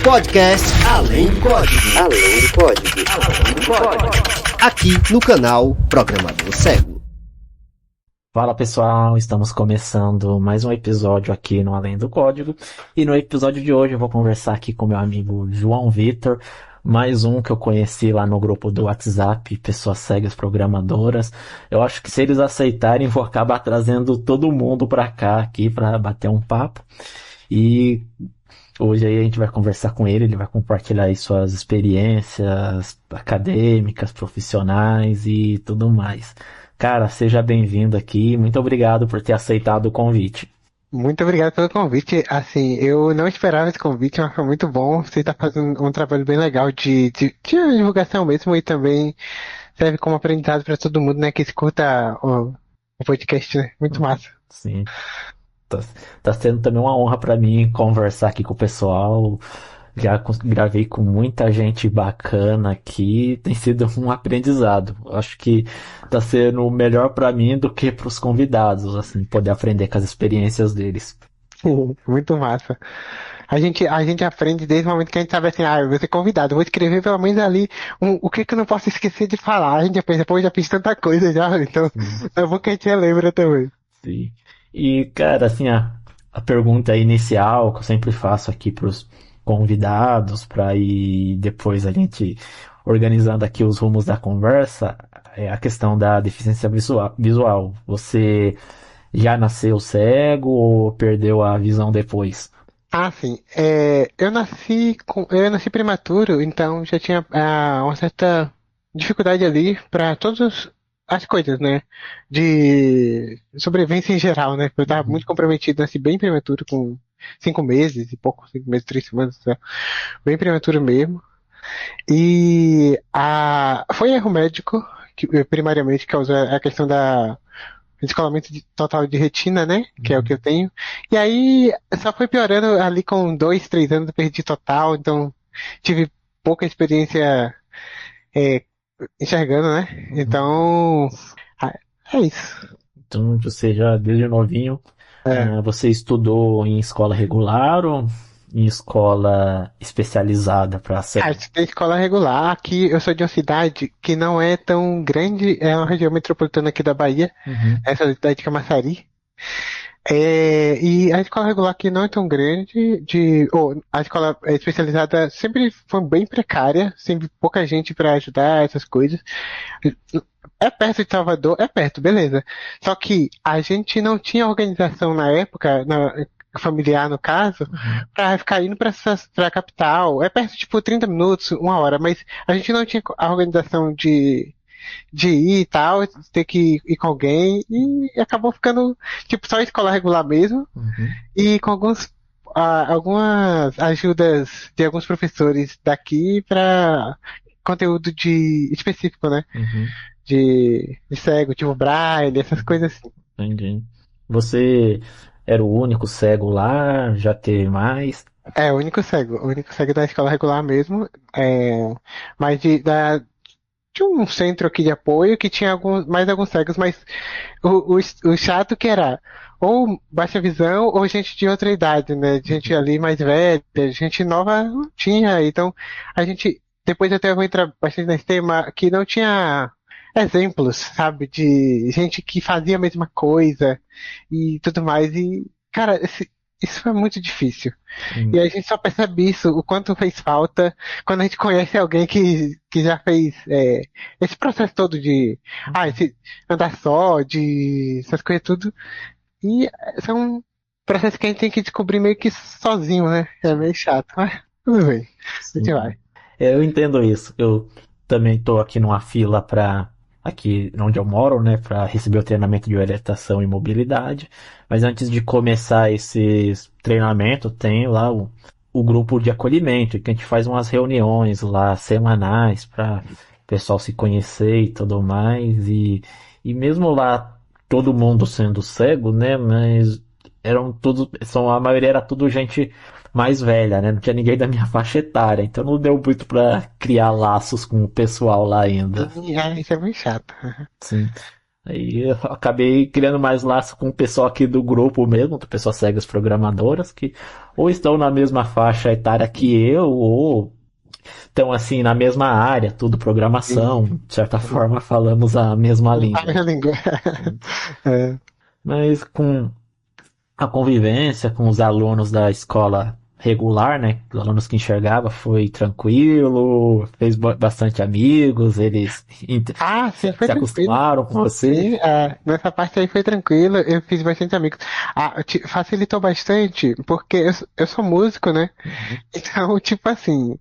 Podcast Além do Código. Além do Código. Além do Código. Aqui no canal Programador Cego. Fala pessoal, estamos começando mais um episódio aqui no Além do Código. E no episódio de hoje eu vou conversar aqui com meu amigo João Vitor, mais um que eu conheci lá no grupo do WhatsApp, pessoas cegas programadoras. Eu acho que se eles aceitarem, vou acabar trazendo todo mundo pra cá aqui pra bater um papo. E hoje aí a gente vai conversar com ele vai compartilhar aí suas experiências acadêmicas, profissionais e tudo mais. Cara, seja bem-vindo aqui. Muito obrigado por ter aceitado o convite. Muito obrigado pelo convite. Assim, eu não esperava esse convite, mas foi muito bom. Você está fazendo um trabalho bem legal de divulgação mesmo e também serve como aprendizado para todo mundo, né, que escuta o podcast, né? Muito massa. Sim. Tá sendo também uma honra para mim conversar aqui com o pessoal. Já gravei com muita gente bacana aqui, tem sido um aprendizado. Acho que tá sendo melhor para mim do que para os convidados, assim, poder aprender com as experiências deles. Muito massa. A gente aprende desde o momento que a gente sabe assim, eu vou ser convidado, eu vou escrever pelo menos ali o que eu não posso esquecer de falar. A gente já pensa, pô, já fiz tanta coisa já, então é bom que a gente lembra também. Sim. E, cara, assim, a pergunta inicial que eu sempre faço aqui pros convidados, para ir depois a gente organizando aqui os rumos da conversa, é a questão da deficiência visual. Você já nasceu cego ou perdeu a visão depois? Ah, sim. Eu nasci prematuro, então já tinha uma certa dificuldade ali para todas as coisas, né? De sobrevivência em geral, né? Eu estava muito comprometido, nasci bem prematuro, com 5 meses e pouco, 5 meses, 3 semanas, né? Bem prematuro mesmo. E foi erro médico, primariamente causou a questão da descolamento total de retina, né? Que é o que eu tenho. E aí só foi piorando ali com 2, 3 anos eu perdi total, então tive pouca experiência é, enxergando, né? Então é isso. Então, você já desde novinho, você estudou em escola regular ou em escola especializada para cego? Isso tem escola regular. Aqui eu sou de uma cidade que não é tão grande, é uma região metropolitana aqui da Bahia, essa cidade de Camaçari. E a escola regular aqui não é tão grande, a escola especializada sempre foi bem precária, sempre pouca gente para ajudar essas coisas. É perto de Salvador, é perto, beleza. Só que a gente não tinha organização na época, familiar no caso, pra ficar indo pra capital. É perto, tipo, 30 minutos, 1 hora, mas a gente não tinha a organização de ir e tal, ter que ir com alguém, e acabou ficando, tipo, só escola regular mesmo, e com algumas ajudas de alguns professores daqui pra conteúdo específico, né? De cego, tipo Braille, essas coisas assim. Entendi. Você era o único cego lá? Já teve mais? O único cego da escola regular mesmo, mas de um centro aqui de apoio que tinha mais alguns cegos, mas o chato que era ou baixa visão ou gente de outra idade, né? Gente ali mais velha, gente nova não tinha, então a gente, depois até vou entrar bastante nesse tema, que não tinha exemplos, sabe, de gente que fazia a mesma coisa e tudo mais, e cara, isso foi muito difícil. E a gente só percebe isso, o quanto fez falta, quando a gente conhece alguém que já fez esse processo todo de andar só, de essas coisas tudo. E são processos que a gente tem que descobrir meio que sozinho, né? É meio chato, mas tudo bem. A gente vai. Eu entendo isso. Eu também estou aqui numa fila aqui onde eu moro, né, para receber o treinamento de orientação e mobilidade. Mas antes de começar esse treinamento, tem lá o grupo de acolhimento, que a gente faz umas reuniões lá semanais para o pessoal se conhecer e tudo mais. E mesmo lá, todo mundo sendo cego, né, mas a maioria era tudo gente mais velha, né? Não tinha ninguém da minha faixa etária, então não deu muito pra criar laços com o pessoal lá ainda. Isso é meio chato. Sim. Aí eu acabei criando mais laço com o pessoal aqui do grupo mesmo, do pessoal cegas programadoras, que ou estão na mesma faixa etária que eu, ou estão assim na mesma área, tudo programação, de certa forma falamos a mesma A língua. minha língua. É. Mas com a convivência com os alunos da escola regular, né? Os alunos que enxergava foi tranquilo, fez bastante amigos, eles Ah, sim, foi se tranquilo. acostumaram com você. Sim, nessa parte aí foi tranquilo, eu fiz bastante amigos. Facilitou bastante, porque eu sou músico, né? Uhum, Então, tipo assim,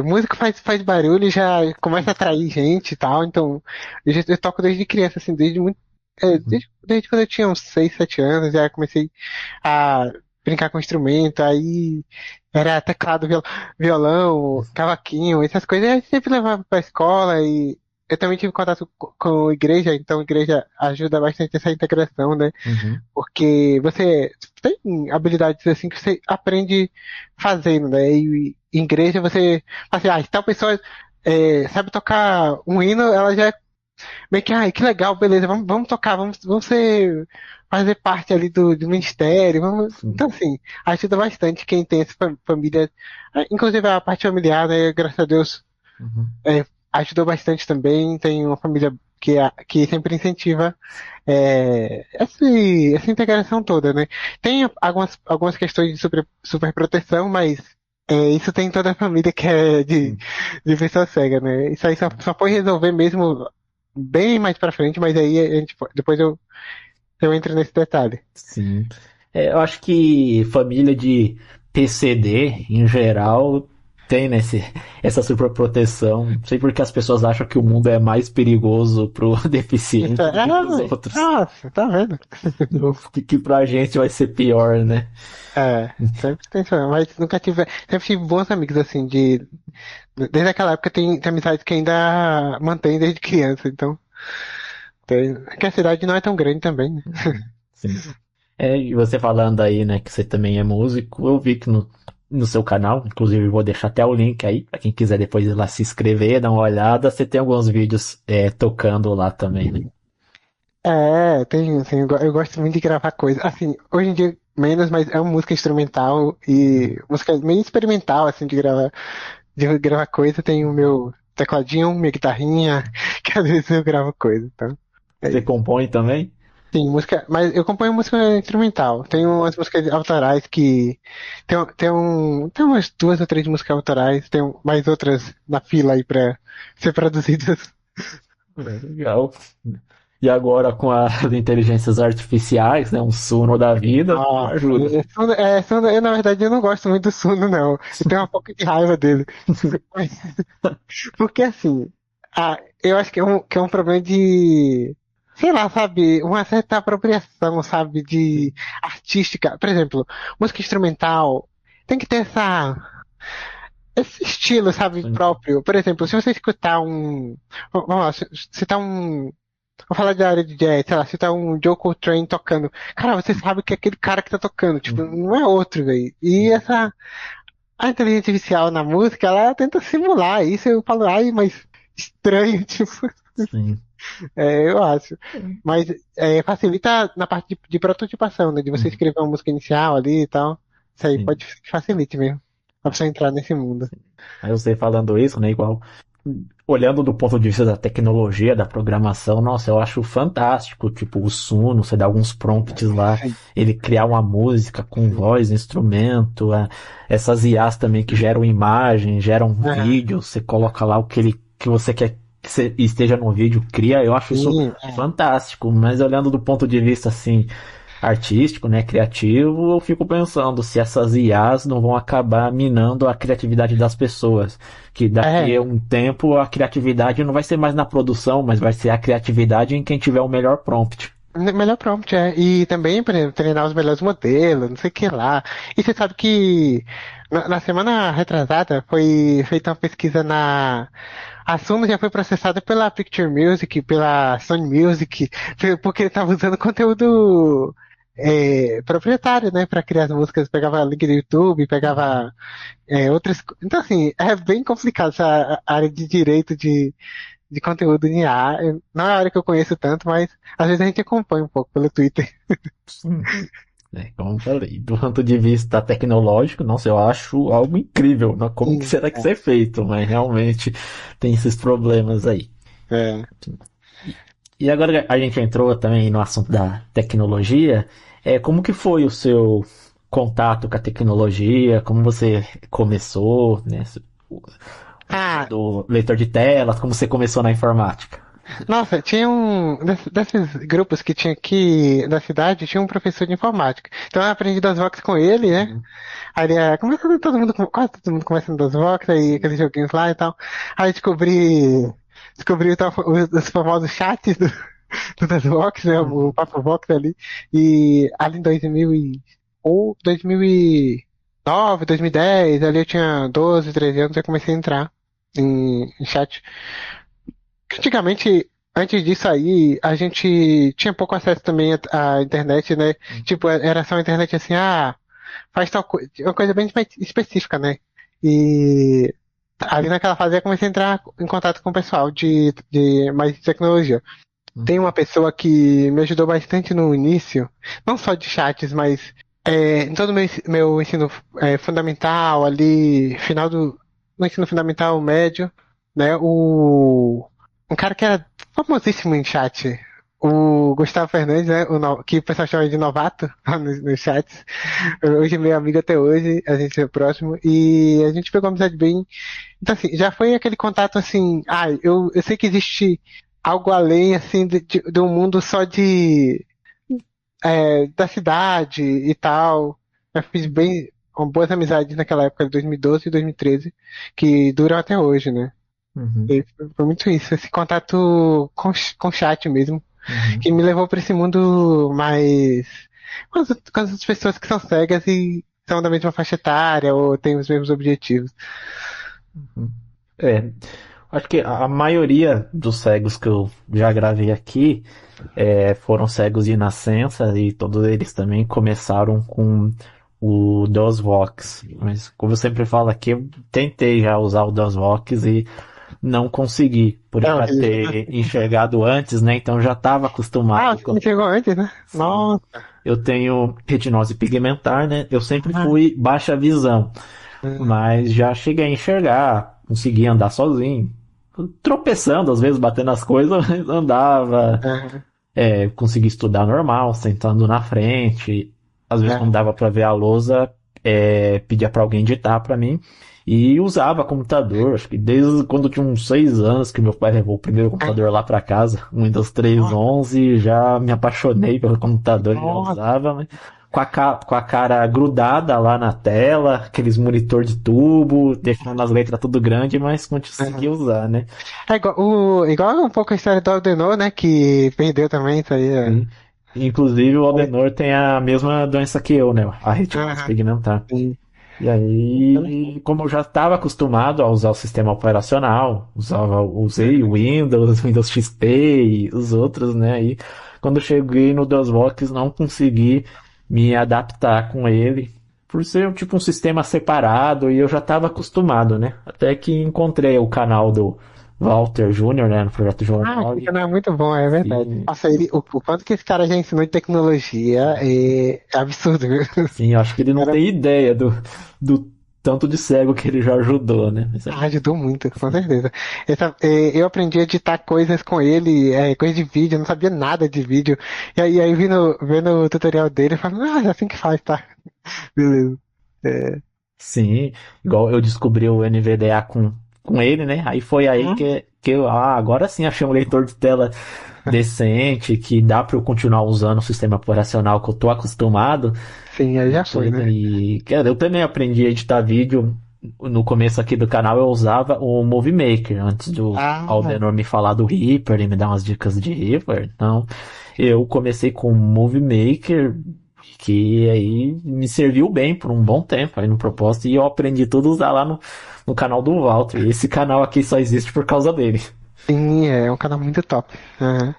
músico faz barulho e já começa a atrair gente e tal, então eu toco desde criança, assim, desde muito. uhum, Desde quando eu tinha uns 6 7 anos, já comecei a brincar com instrumento, aí era teclado, violão, cavaquinho, essas coisas, a gente sempre levava pra escola e eu também tive contato com a igreja, então a igreja ajuda bastante essa integração, né? uhum, Porque você tem habilidades assim que você aprende fazendo, né? E em igreja você, assim, se tal pessoa sabe tocar um hino, ela já é meio que, ai, que legal, beleza, vamos tocar, fazer parte ali do ministério, vamos. sim, Então, assim, ajuda bastante quem tem essa família, inclusive a parte familiar, né? Graças a Deus, uhum, ajudou bastante também. Tem uma família que sempre incentiva essa integração toda, né? Tem algumas questões de super proteção, mas isso tem em toda a família que é sim. de pessoa cega, né? Isso aí só foi resolver mesmo bem mais pra frente, mas aí depois eu entro nesse detalhe. Sim. É, eu acho que família de PCD, em geral, tem essa superproteção. Não sei porque as pessoas acham que o mundo é mais perigoso pro deficiente do que pros outros. Nossa, tá vendo? Que pra gente vai ser pior, né? Sempre tem isso, mas sempre tive bons amigos assim, desde aquela época tem amizades que ainda mantém desde criança, então, que a cidade não é tão grande também, né? Sim. É, e você falando aí, né, que você também é músico, eu vi que no seu canal, inclusive vou deixar até o link aí, pra quem quiser depois ir lá se inscrever, dar uma olhada, você tem alguns vídeos tocando lá também, né? Tem, assim, eu gosto muito de gravar coisas. Assim, hoje em dia menos, mas é uma música instrumental e música meio experimental, assim, de gravar coisa. Tem o meu tecladinho, minha guitarrinha, que às vezes eu gravo coisa, então. É Você isso. compõe também? Sim, música, mas eu componho música instrumental. Tem umas músicas autorais que tem umas 2 ou 3 músicas autorais, mais outras na fila aí pra ser produzidas. Legal. E agora com as inteligências artificiais, né, um Suno da vida, Ah, ajuda. Na verdade, eu não gosto muito do Suno, não. Eu tenho um pouco de raiva dele. Mas- Porque, assim, eu acho que é um problema de, sei lá, sabe, uma certa apropriação, sabe, de artística. Por exemplo, música instrumental tem que ter esse estilo, sabe, Sim. próprio. Por exemplo, se você escutar vamos lá, citar vou falar da área de jazz, sei lá, se tá um Joe Coltrane tocando. Cara, você sabe que é aquele cara que tá tocando, tipo, não é outro, velho. E a inteligência artificial na música, ela tenta simular isso. Eu falo, ai, mas estranho, tipo, Sim. eu acho. Mas facilita na parte de prototipação, né? De você Uhum. escrever uma música inicial ali e tal. Isso aí Sim. pode facilite mesmo. Pra você entrar nesse mundo. Aí você falando isso, né, igual olhando do ponto de vista da tecnologia, da programação, nossa, eu acho fantástico, tipo, o Suno, você dá alguns prompts lá, Sim, ele criar uma música com sim. voz, instrumento, essas IAs também que geram imagem, geram Aham. vídeo, você coloca lá que você quer esteja no vídeo, cria, eu acho isso Sim, fantástico, mas olhando do ponto de vista assim, artístico, né, criativo, eu fico pensando se essas IAs não vão acabar minando a criatividade das pessoas, que daqui a é. um tempo a criatividade não vai ser mais na produção, mas vai ser a criatividade em quem tiver o melhor prompt. Melhor prompt, é. E também, por exemplo, treinar os melhores modelos, não sei o que lá. E você sabe que na semana retrasada foi feita uma pesquisa A Suno já foi processada pela Picture Music, pela Sony Music, porque ele estava usando conteúdo proprietário, né, para criar as músicas. Pegava link do YouTube, pegava outras. Então, assim, é bem complicado essa área de direito de conteúdo em IA. Não é a área que eu conheço tanto, mas às vezes a gente acompanha um pouco pelo Twitter. Sim. Como eu falei, do ponto de vista tecnológico, nossa, eu acho algo incrível, né? Como que Sim, será que isso é feito? Mas realmente tem esses problemas aí. é. E agora a gente entrou também no assunto da tecnologia. Como que foi o seu contato com a tecnologia? Como você começou, né? Ah, Do leitor de telas, como você começou na informática? nossa, tinha desses grupos que tinha aqui da cidade, tinha um professor de informática. Então eu aprendi das Vox com ele, né? Uhum. Aí ele começando todo mundo, quase todo mundo começando das Vox, aí aqueles joguinhos lá e tal. Aí descobri os famosos chats do das Vox, né? O Papo Vox ali. E ali em 2009, 2010, ali eu tinha 12, 13 anos, eu comecei a entrar em chat. Antigamente, antes disso aí, a gente tinha pouco acesso também à internet, né? Tipo, era só uma internet assim, faz tal coisa, uma coisa bem específica, né? E ali naquela fase eu comecei a entrar em contato com o pessoal de mais de tecnologia. Tem uma pessoa que me ajudou bastante no início, não só de chats, mas em todo o meu ensino fundamental, ali, no ensino fundamental médio, né? Um cara que era famosíssimo em chat, o Gustavo Fernandes, né? Que o pessoal chama de novato lá nos chats. Hoje é meu amigo até hoje, a gente é próximo, e a gente pegou uma amizade bem. Então, assim, já foi aquele contato assim, eu sei que existe algo além, assim, de um mundo só da cidade e tal. Eu fiz bem, com boas amizades naquela época de 2012 e 2013, que duram até hoje, né? Uhum. E foi muito isso, esse contato com chat mesmo, Uhum. que me levou para esse mundo mais com as pessoas que são cegas e são da mesma faixa etária ou têm os mesmos objetivos. É, acho que a maioria dos cegos que eu já gravei aqui foram cegos de nascença e todos eles também começaram com o DOSVox. Mas como eu sempre falo aqui, eu tentei já usar o DOSVox e não consegui, por É eu já horrível. ter enxergado antes, né? Então eu já estava acostumado Você com. me chegou antes, né? Sim. Nossa. Eu tenho retinose pigmentar, né? Eu sempre Ah, fui baixa visão, ah, mas já cheguei a enxergar, consegui andar sozinho, tropeçando, às vezes batendo as coisas, mas andava, ah, consegui estudar normal, sentando na frente. Às vezes, quando ah. dava para ver a lousa, pedia para alguém digitar para mim. E usava computador, acho que desde quando eu tinha uns 6 anos que meu pai levou o primeiro computador lá para casa, um Windows Nossa, 3.11, já me apaixonei pelo computador e já nossa. usava, mas com a cara grudada lá na tela, aqueles monitor de tubo, deixando as letras tudo grande, mas conseguia usar, né? É igual um pouco a história do Aldenor, né? Que perdeu também isso aí. Sim. Inclusive o Aldenor tem a mesma doença que eu, né? A retinose Aham, pigmentar. sim. E aí, como eu já estava acostumado a usar o sistema operacional, usei o Windows, Windows XP e os outros, né? Aí, quando eu cheguei no DOSVox, não consegui me adaptar com ele, por ser tipo um sistema separado e eu já estava acostumado, né? Até que encontrei o canal do Walter Júnior, né? No projeto João Esse 9. canal é muito bom, é verdade. E Nossa, o quanto que esse cara já ensinou de tecnologia é absurdo, viu? sim, eu acho que ele não Cara, tem ideia do tanto de cego que ele já ajudou, né? Mas ajudou muito, com certeza. Eu aprendi a editar coisas com ele, coisa de vídeo, eu não sabia nada de vídeo. E aí vendo o tutorial dele, eu falo, é assim que faz, tá? Beleza. É. sim, igual eu descobri o NVDA com ele, né? Aí foi aí que eu, agora sim achei um leitor de tela decente, que dá para eu continuar usando o sistema operacional que eu tô acostumado Sim, aí e já foi, tudo. né? E, cara, eu também aprendi a editar vídeo. No começo aqui do canal eu usava o Movie Maker, antes do Ah, Aldenor me falar do Reaper e me dar umas dicas de Reaper. Então, eu comecei com o Movie Maker, que aí me serviu bem por um bom tempo aí no propósito, e eu aprendi tudo a usar lá no canal do Walter. E esse canal aqui só existe por causa dele. sim, é um canal muito top. Aham.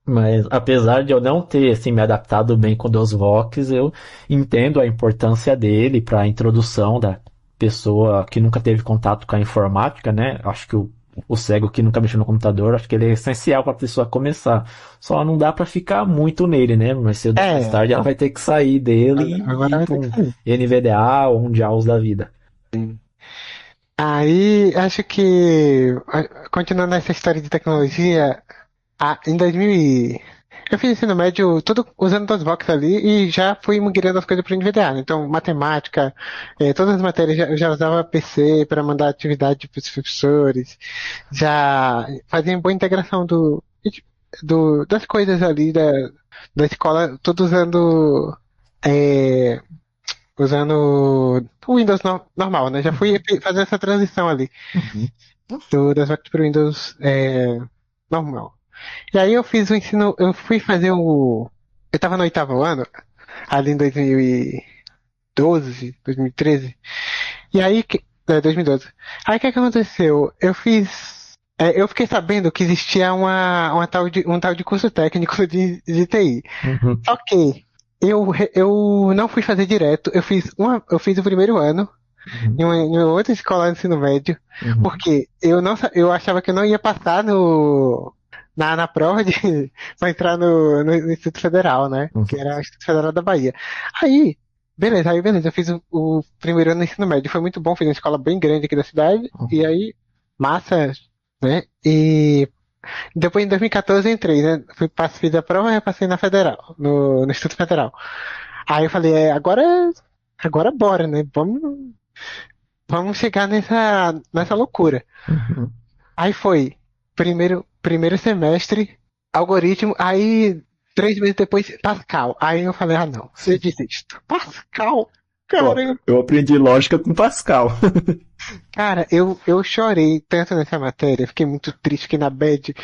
Mas apesar de eu não ter assim, me adaptado bem com o DOSVox, eu entendo a importância dele para a introdução da pessoa que nunca teve contato com a informática, né? Acho que o o cego que nunca mexeu no computador, acho que ele é essencial para a pessoa começar. Só não dá para ficar muito nele, né? Mas cedo ou mais É, tarde ela vai ter que sair dele e agora ir vai para ter que um sair. NVDA ou um JAWS da vida. Aí, acho que, continuando essa história de tecnologia, em 2000 eu fiz ensino médio tudo usando DOSBox ali e já fui migrando as coisas para o NVDA, né? Então, matemática, todas as matérias eu já usava PC para mandar atividade para os professores, já fazia boa integração das coisas ali da escola, tudo é, usando o Windows normal, né? Já fui fazer essa transição ali Uhum. do DOSBox para o Windows normal. E aí eu fiz o ensino, eu fui fazer eu tava no oitavo ano, ali em 2012, 2013, e aí, 2012. Aí o que aconteceu? Eu fiquei sabendo que existia um tal de curso técnico de TI. Uhum. Só que eu não fui fazer direto, eu fiz o primeiro ano Uhum. em uma outra escola de ensino médio, Uhum. porque eu achava que eu não ia passar na prova pra entrar no Instituto Federal, né? Que Uhum. era o Instituto Federal da Bahia. Aí, beleza, eu fiz o primeiro ano do ensino médio, foi muito bom, fiz uma escola bem grande aqui da cidade, e aí, massa, né? E depois em 2014 eu entrei, né? Fiz a prova e passei na Federal, no Instituto Federal. Aí eu falei, agora bora, né? Vamos chegar nessa loucura. Uhum. Aí foi, primeiro semestre, algoritmo, aí 3 meses depois, Pascal. Aí eu falei, não, eu desisto. Pascal? Ó, Caramba. eu aprendi lógica com Pascal. Cara, eu chorei tanto nessa matéria, fiquei muito triste, fiquei na bad,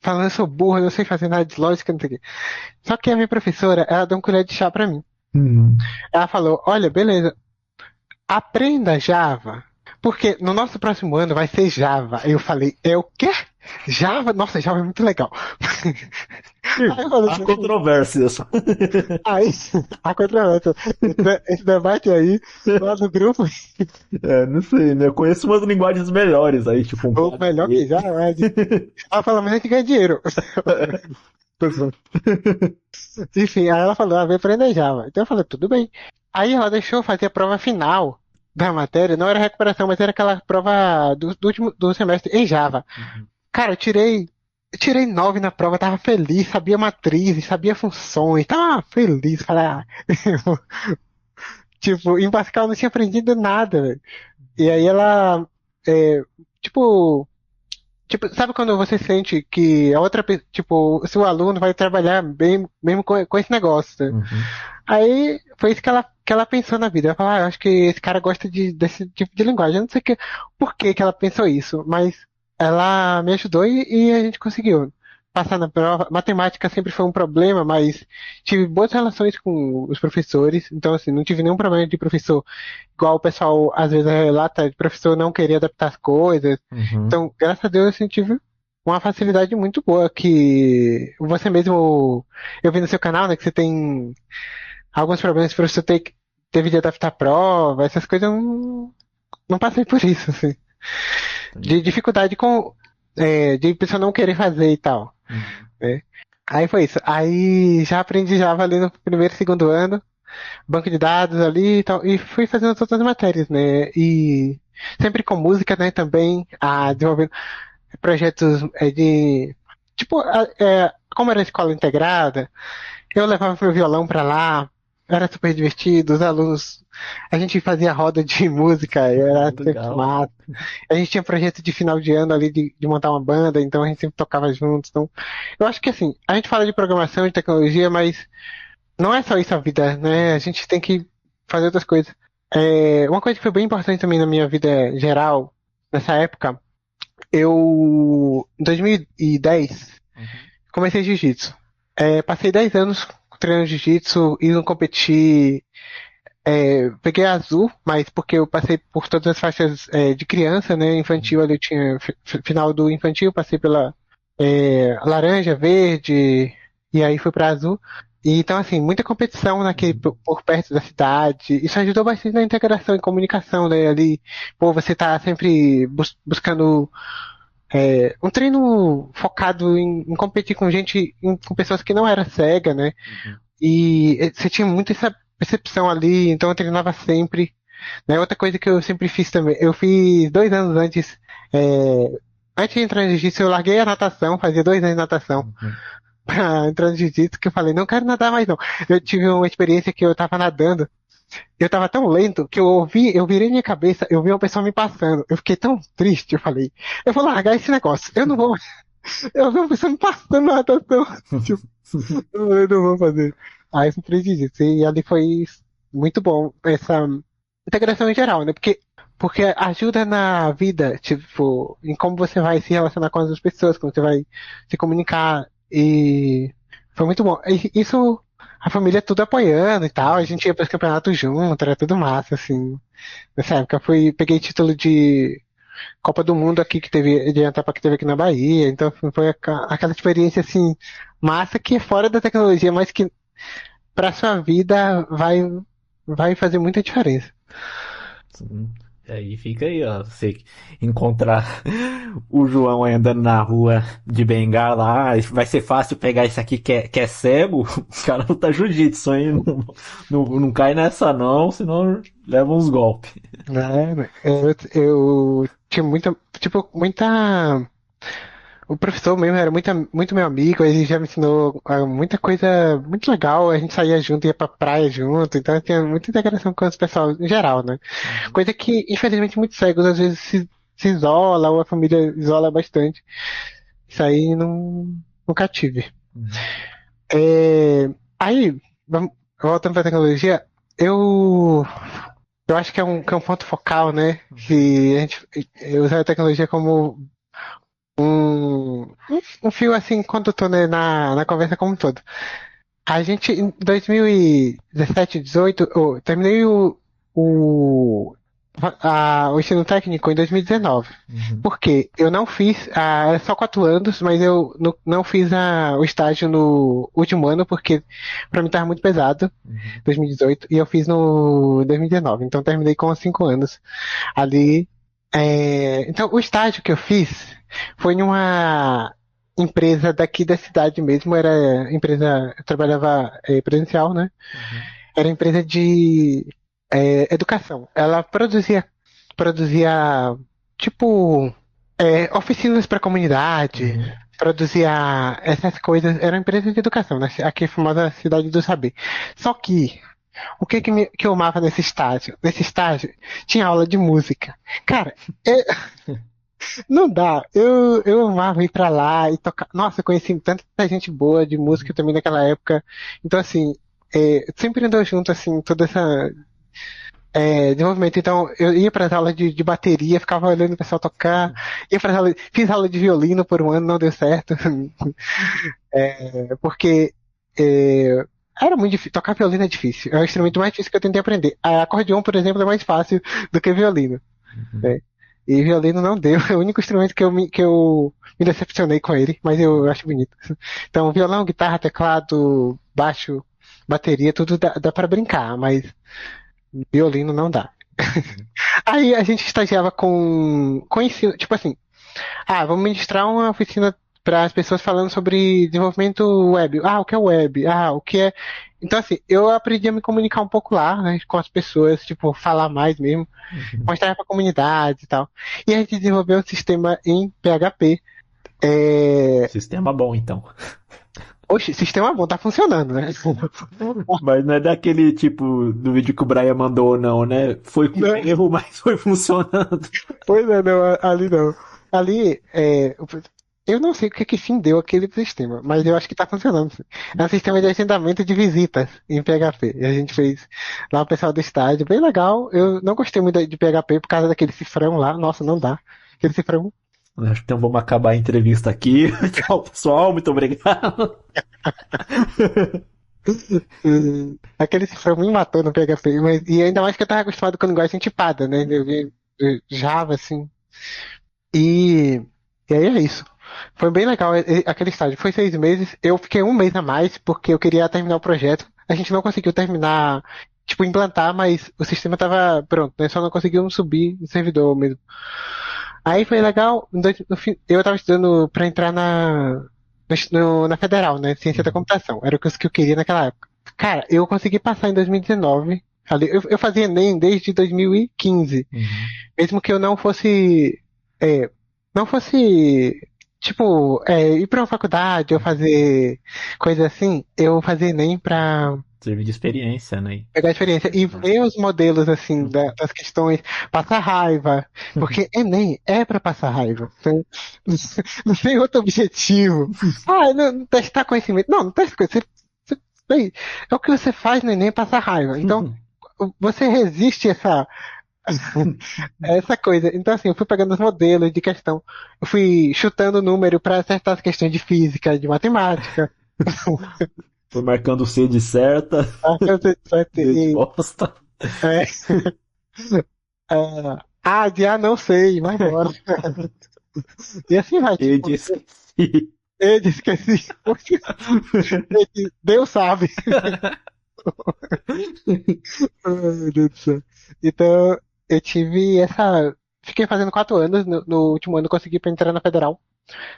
falando eu sou burro, não sei fazer nada de lógica, não sei o quê. Só que a minha professora, ela deu uma colher de chá pra mim. Uhum. Ela falou, olha, beleza, aprenda Java, porque no nosso próximo ano vai ser Java. Aí eu falei, é o quê? Java? Nossa, Java é muito legal. Aí eu falei Há assim, controvérsias. aí, a controvérsia, esse debate aí, lá no grupo, É, não sei, né? Eu conheço umas linguagens melhores aí, tipo um ou melhor que PHP. Java, ela falou, mas a gente ganha dinheiro. Enfim, aí ela falou, vem aprender Java. Então eu falei, tudo bem. Aí ela deixou eu fazer a prova final da matéria, não era recuperação, mas era aquela prova do último do semestre em Java. Cara, eu tirei 9 na prova, tava feliz, sabia matrizes, sabia funções, tava feliz, falei, tipo, em Pascal eu não tinha aprendido nada, velho. E aí ela, é, tipo, sabe quando você sente que a outra, tipo, o seu aluno vai trabalhar bem, mesmo com esse negócio, né? Uhum. Aí foi isso que ela pensou na vida. Ela falou, eu acho que esse cara gosta desse tipo de linguagem. Eu não sei por que ela pensou isso, mas ela me ajudou e a gente conseguiu passar na prova. Matemática sempre foi um problema, mas tive boas relações com os professores. Então, assim, não tive nenhum problema de professor, igual o pessoal às vezes relata, de professor não querer adaptar as coisas. Uhum. Então, graças a Deus, assim, tive uma facilidade muito boa que você mesmo, eu vi no seu canal, né, que você tem alguns problemas para você teve de adaptar a prova, essas coisas eu não passei por isso, assim. De dificuldade de pessoa não querer fazer e tal, Uhum. né? Aí foi isso. Aí já aprendi Java ali no primeiro e segundo ano, banco de dados ali e tal, e fui fazendo todas as matérias, né? E sempre com música, né, também, desenvolvendo projetos tipo, como era escola integrada, eu levava meu violão pra lá, era super divertido, os alunos, a gente fazia roda de música, era sempre Legal. massa. A gente tinha projeto de final de ano ali de montar uma banda, então a gente sempre tocava juntos. Então, eu acho que assim, a gente fala de programação e tecnologia, mas não é só isso a vida, né? A gente tem que fazer outras coisas. Uma coisa que foi bem importante também na minha vida geral, nessa época, em 2010, Uhum. comecei jiu-jitsu. Passei 10 anos treinando jiu-jitsu, indo competir. Peguei azul, mas porque eu passei por todas as faixas de criança, né? Infantil ali eu tinha final do infantil, passei pela laranja, verde, e aí fui pra azul. E, então, assim, muita competição por perto da cidade. Isso ajudou bastante na integração e comunicação, né? Ali, pô, você tá sempre buscando um treino focado em competir com gente, com pessoas que não era cega, né? E você tinha muito essa percepção ali, então eu treinava sempre. Né? Outra coisa que eu sempre fiz também, eu fiz 2 anos antes, antes de entrar no jiu-jitsu, eu larguei a natação, fazia 2 anos de natação pra entrar no jiu-jitsu, que eu falei, não quero nadar mais não. Eu tive uma experiência que eu tava nadando, eu tava tão lento que eu virei minha cabeça, eu vi uma pessoa me passando, eu fiquei tão triste, eu falei, eu vou largar esse negócio, eu não vou, eu vi uma pessoa me passando na natação, tipo, eu não vou fazer. Aí eu fui pro jiu-jitsu, e ali foi muito bom, essa integração em geral, né? Porque ajuda na vida, tipo, em como você vai se relacionar com as outras pessoas, como você vai se comunicar. E foi muito bom. E isso, a família tudo apoiando e tal. A gente ia para os campeonatos junto, era tudo massa, assim. Nessa época eu peguei título de Copa do Mundo aqui que teve, de etapa que teve aqui na Bahia. Então foi aquela experiência, assim, massa que é fora da tecnologia, mas que para sua vida vai fazer muita diferença. Sim. Aí fica aí, ó. Você encontrar o João aí andando na rua de bengala, vai ser fácil pegar esse aqui que é cego. O cara não tá jiu-jitsu, hein? Não cai nessa não, senão leva uns golpes. Né? Eu tinha muita, tipo, muita. O professor mesmo era muito meu amigo, ele já me ensinou muita coisa muito legal, a gente saía junto, ia pra praia junto, então eu tinha muita integração com os pessoal em geral, né? Coisa que, infelizmente, muitos cegos às vezes se isola, ou a família isola bastante. Isso aí nunca tive. Aí, voltando pra tecnologia, eu acho que é um ponto focal, né? Que a gente usa a tecnologia como um fio assim condutor, né, na conversa como um todo. A gente, em 2017, 18, terminei o, o ensino técnico em 2019. Porque eu não fiz, era só 4 anos, mas eu não fiz o estágio no último ano, porque pra mim estava muito pesado, 2018, e eu fiz no 2019. Então terminei com 5 anos ali. Então o estágio que eu fiz foi numa empresa daqui da cidade mesmo, era empresa, eu trabalhava presencial, né? Era empresa de educação. Ela produzia tipo oficinas para comunidade, produzia essas coisas. Era uma empresa de educação, né? Aqui é a famosa Cidade do Saber. Só que o que eu amava nesse estágio? Nesse estágio tinha aula de música. Cara, não dá. Eu amava ir pra lá e tocar. Nossa, eu conheci tanta gente boa de música também naquela época. Então, assim, sempre andou junto, assim, toda essa desenvolvimento. Então, eu ia para as aulas de bateria, ficava olhando o pessoal tocar, ia para aulas, fiz aula de violino por um ano, não deu certo. Porque era muito difícil. Tocar violino é difícil. É o instrumento mais difícil que eu tentei aprender. A acordeon, por exemplo, é mais fácil do que violino. Né? E violino não deu. É o único instrumento que eu me decepcionei com ele, mas eu acho bonito. Então, violão, guitarra, teclado, baixo, bateria, tudo dá para brincar, mas violino não dá. Aí a gente estagiava com ensino, tipo assim, vamos ministrar uma oficina para as pessoas falando sobre desenvolvimento web. O que é web? O que é. Então, assim, eu aprendi a me comunicar um pouco lá, né, com as pessoas, tipo, falar mais mesmo, mostrar para a comunidade e tal. E a gente desenvolveu um sistema em PHP. Sistema bom, então. Oxe, sistema bom, tá funcionando, né? Mas não é daquele tipo do vídeo que o Brian mandou, não, né? Foi com Não. erro, mas foi funcionando. Pois é, não, ali não. Ali, eu não sei o que fim deu aquele sistema, mas eu acho que tá funcionando. É um sistema de agendamento de visitas em PHP. E a gente fez lá o pessoal do estádio, bem legal. Eu não gostei muito de PHP por causa daquele cifrão lá. Nossa, não dá. Aquele cifrão. Então vamos acabar a entrevista aqui. Tchau, pessoal. Muito obrigado. Aquele cifrão me matou no PHP. E ainda mais que eu tava acostumado com linguagem tipada, né? Eu vi Java, assim. E aí é isso. Foi bem legal aquele estágio. Foi 6 meses. Eu fiquei um mês a mais porque eu queria terminar o projeto. A gente não conseguiu terminar, tipo, implantar, mas o sistema tava pronto, né? Só não conseguimos subir no servidor mesmo. Aí foi legal, eu tava estudando pra entrar na Federal, né? Ciência da Uhum. computação. Era o curso que eu queria naquela época. Cara, eu consegui passar em 2019. Eu fazia Enem desde 2015. Uhum. Mesmo que eu não fosse, é, não fosse, tipo, ir pra uma faculdade ou fazer coisa assim, eu fazia Enem pra Servir de experiência, né? pegar a experiência e ver os modelos, assim, Uhum. das questões, passar raiva, porque Enem é pra passar raiva, né? Não tem outro objetivo. Não testar conhecimento. Não testa conhecimento. Bem, é o que você faz no Enem, passar raiva. Então, você resiste essa coisa. Então, assim, eu fui pegando os modelos de questão, eu fui chutando o número para acertar as questões de física, de matemática. Foi marcando C de certa, D de E, bosta. é, de não sei, vai embora. E assim vai, E tipo, disse ele esqueci. Deus sabe. Ai, meu Deus do céu. Então, eu tive essa. Fiquei fazendo 4 anos, no último ano eu consegui pra entrar na Federal.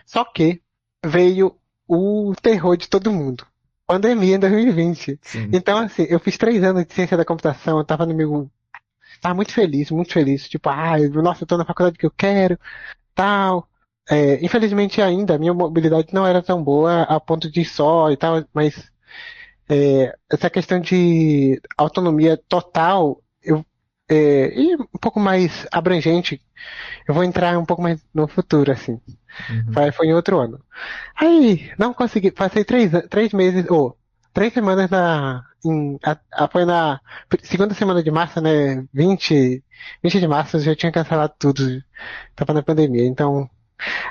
Só que veio o terror de todo mundo. Pandemia em 2020. Sim. Então, assim, eu fiz 3 anos de ciência da computação, eu tava no meu. Tava muito feliz, muito feliz. Tipo, nossa, eu tô na faculdade que eu quero, tal. Infelizmente ainda, a minha mobilidade não era tão boa a ponto de ir só e tal, mas essa questão de autonomia total, e um pouco mais abrangente, eu vou entrar um pouco mais no futuro, assim. Uhum. Foi em outro ano. Aí, não consegui, passei 3 meses, ou 3 semanas foi na segunda semana de março, né? 20 de março eu já tinha cancelado tudo, tava na pandemia. Então,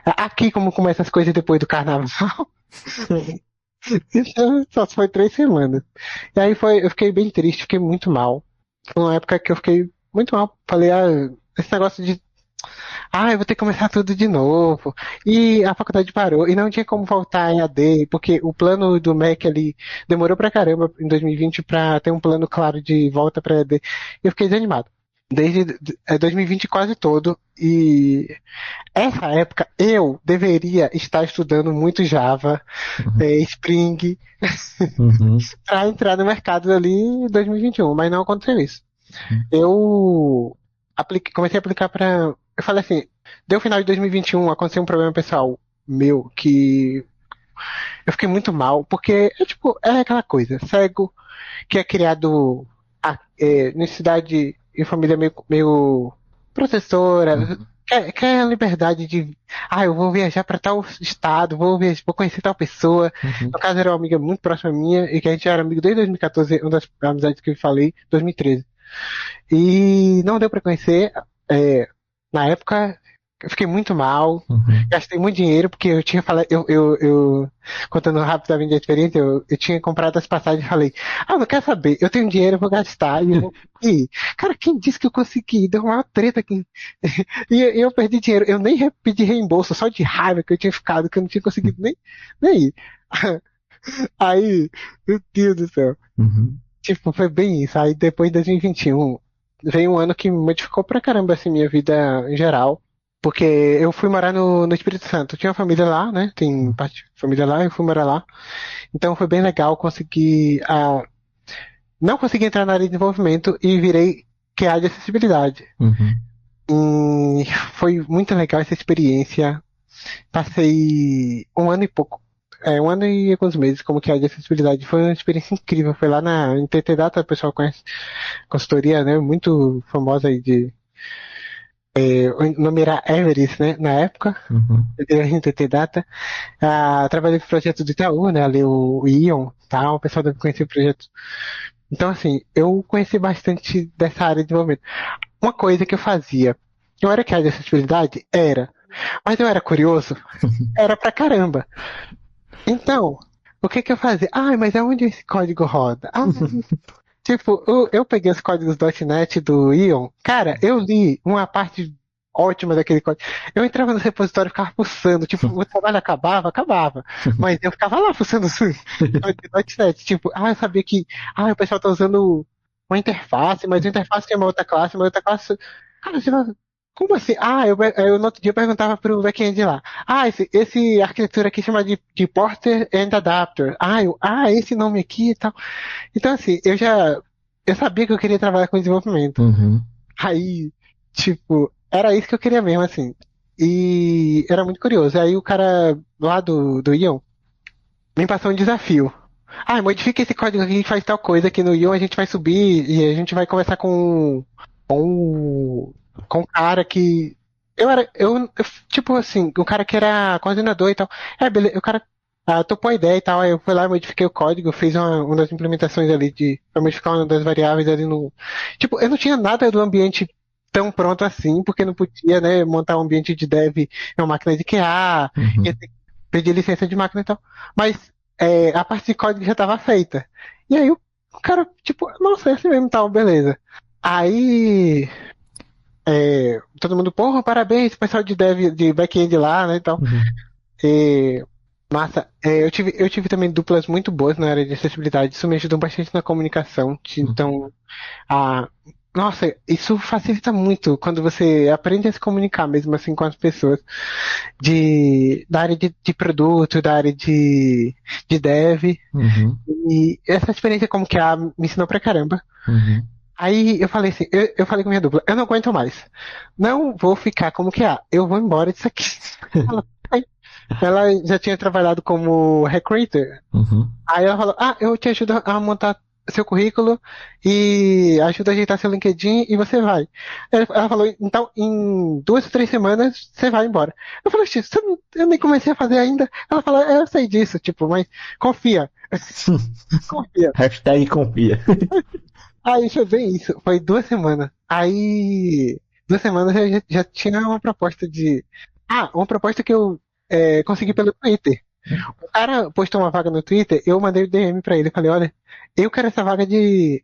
aqui como começa as coisas depois do carnaval, então, só foi 3 semanas. E aí eu fiquei bem triste, fiquei muito mal. Foi uma época que eu fiquei muito mal. Falei, esse negócio de eu vou ter que começar tudo de novo. E a faculdade parou. E não tinha como voltar em AD, porque o plano do MEC ali demorou pra caramba em 2020 pra ter um plano claro de volta pra AD. Eu fiquei desanimado. Desde 2020 quase todo. E essa época eu deveria estar estudando muito Java, Spring, Uhum. pra entrar no mercado ali em 2021, mas não aconteceu isso. Uhum. Eu comecei a aplicar pra. Eu falei assim, deu final de 2021, aconteceu um problema pessoal meu que eu fiquei muito mal, porque tipo, é aquela coisa, cego, que é criado em cidade em família meio professora, Uhum. quer a liberdade de, eu vou viajar pra tal estado, vou conhecer tal pessoa. Uhum. No caso, era uma amiga muito próxima minha, e que a gente era amigo desde 2014, uma das amizades que eu falei, 2013. E não deu pra conhecer. é, Na época, eu fiquei muito mal. Uhum. Gastei muito dinheiro, porque eu tinha falado, contando rapidamente a experiência, eu tinha comprado as passagens e falei, não quer saber, eu tenho dinheiro, eu vou gastar e eu vou ir. Cara, quem disse que eu consegui? Deu uma treta aqui. E eu perdi dinheiro, eu nem pedi reembolso, só de raiva que eu tinha ficado, que eu não tinha conseguido nem ir. Aí, meu Deus do céu. Uhum. Tipo, foi bem isso. Aí depois de 2021, veio um ano que modificou pra caramba assim minha vida em geral. Porque eu fui morar no Espírito Santo. Eu tinha uma família lá, né? Tem parte de família lá, eu fui morar lá. Então foi bem legal conseguir. Não consegui entrar na área de desenvolvimento e virei QA de acessibilidade. Uhum. E foi muito legal essa experiência. Passei um ano e pouco. Um ano e alguns meses como QA de acessibilidade. Foi uma experiência incrível. Foi lá na NTT Data, o pessoal conhece consultoria, né? Muito famosa aí de. O nome era Everest, né? Na época, Uhum. eu NTT Data. Trabalhei no projeto do Itaú, né? Ali o Ion, tal. O pessoal deve conhecer o projeto. Então, assim, eu conheci bastante dessa área de desenvolvimento. Uma coisa que eu fazia, eu era QA de acessibilidade? Era. Mas eu era curioso? Era pra caramba. Então, o que que eu fazia? Mas aonde esse código roda? Tipo, eu peguei os códigos .NET do Ion. Cara, eu li uma parte ótima daquele código. Eu entrava no repositório e ficava fuçando. Tipo, o trabalho acabava. Mas eu ficava lá fuçando os códigos .NET. Tipo, eu sabia que o pessoal tá usando uma interface, mas a interface tem uma outra classe, uma outra classe. Cara, Como assim? Eu no outro dia perguntava pro back-end lá. Esse arquitetura aqui chama de Porter and Adapter. Esse nome aqui e tal. Então, assim, eu sabia que eu queria trabalhar com desenvolvimento. Uhum. Aí, tipo, era isso que eu queria mesmo, assim. E era muito curioso. Aí o cara lá do Ion me passou um desafio. Modifica esse código aqui, faz tal coisa aqui no Ion, a gente vai subir e a gente vai conversar com um cara que. Tipo assim, um cara que era coordenador e tal. Beleza, o cara topou a ideia e tal. Aí eu fui lá, modifiquei o código, fiz uma das implementações ali pra modificar uma das variáveis ali no. Tipo, eu não tinha nada do ambiente tão pronto assim, porque não podia, né, montar um ambiente de dev em uma máquina de QA, ia Uhum. ter que pedir licença de máquina e tal. Mas a parte de código já estava feita. E aí o cara, tipo, nossa, é assim mesmo, tal, beleza. Aí todo mundo, porra, parabéns, pessoal de dev, de back-end lá, né, e tal. Uhum. E, massa, eu tive também duplas muito boas na área de acessibilidade, isso me ajudou bastante na comunicação, então, a, nossa, isso facilita muito quando você aprende a se comunicar mesmo assim com as pessoas da área de produto, da área de dev, Uhum. e essa experiência como que me ensinou pra caramba. Uhum. Aí eu falei assim, eu falei com minha dupla, eu não aguento mais. Não vou ficar como que eu vou embora disso aqui. Ela, "Ai." Ela já tinha trabalhado como recruiter. Uhum. Aí ela falou, eu te ajudo a montar seu currículo e ajudo a ajeitar seu LinkedIn e você vai. Ela falou, então em 2 ou 3 semanas você vai embora. Eu falei, "Xi, eu nem comecei a fazer ainda." Ela falou, eu sei disso, tipo, mas confia, confia. Hashtag confia. Aí foi bem isso, foi 2 semanas. Aí, 2 semanas eu já tinha uma proposta de. Uma proposta que eu consegui pelo Twitter. O cara postou uma vaga no Twitter, eu mandei o DM pra ele, falei, olha, eu quero essa vaga de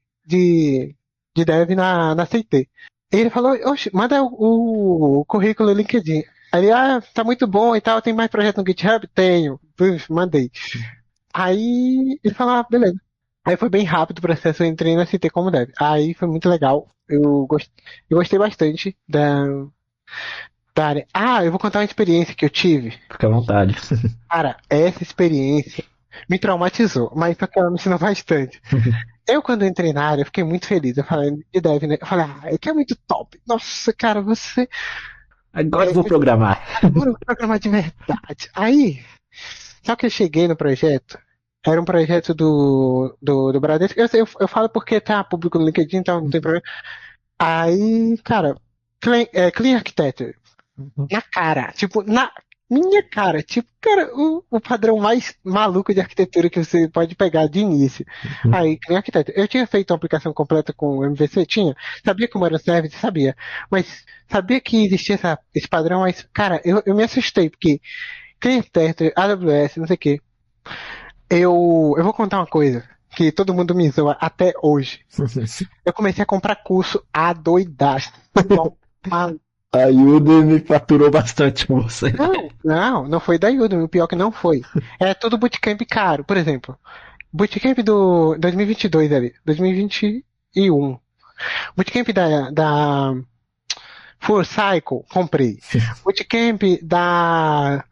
dev na CT. Ele falou, oxe, manda o currículo no LinkedIn. Aí ele, tá muito bom e tal, tem mais projeto no GitHub? Tenho. Mandei. Aí ele falou, beleza. Aí foi bem rápido o processo, eu entrei na CT como dev. Aí foi muito legal. Eu gostei bastante da área. Eu vou contar uma experiência que eu tive. Fica à vontade. Cara, essa experiência me traumatizou, mas só que ela me ensinou bastante. Eu, quando entrei na área, eu fiquei muito feliz. Eu falei, de dev, né? Eu falei, que é muito top. Nossa, cara, você Agora eu vou programar. vou programar de verdade. Aí, só que eu cheguei no projeto, era um projeto do Bradesco. Eu falo porque tá público no LinkedIn, então não tem problema. Aí, cara, Clean Architecture, na cara, tipo, na minha cara, tipo, cara, o padrão mais maluco de arquitetura que você pode pegar de início. Aí, Clean Architecture, eu tinha feito uma aplicação completa com o MVC? Tinha. Sabia como era o service? Sabia. Mas sabia que existia esse padrão, mas, cara, eu me assustei, porque Clean Architecture, AWS, não sei o quê. Eu vou contar uma coisa que todo mundo me zoa até hoje. Eu comecei a comprar curso adoidado. A Udemy faturou bastante com você. Não foi da Udemy, o pior que não foi. É tudo bootcamp caro, por exemplo. Bootcamp do 2022 ali, 2021. Bootcamp da Full Cycle, comprei. Bootcamp da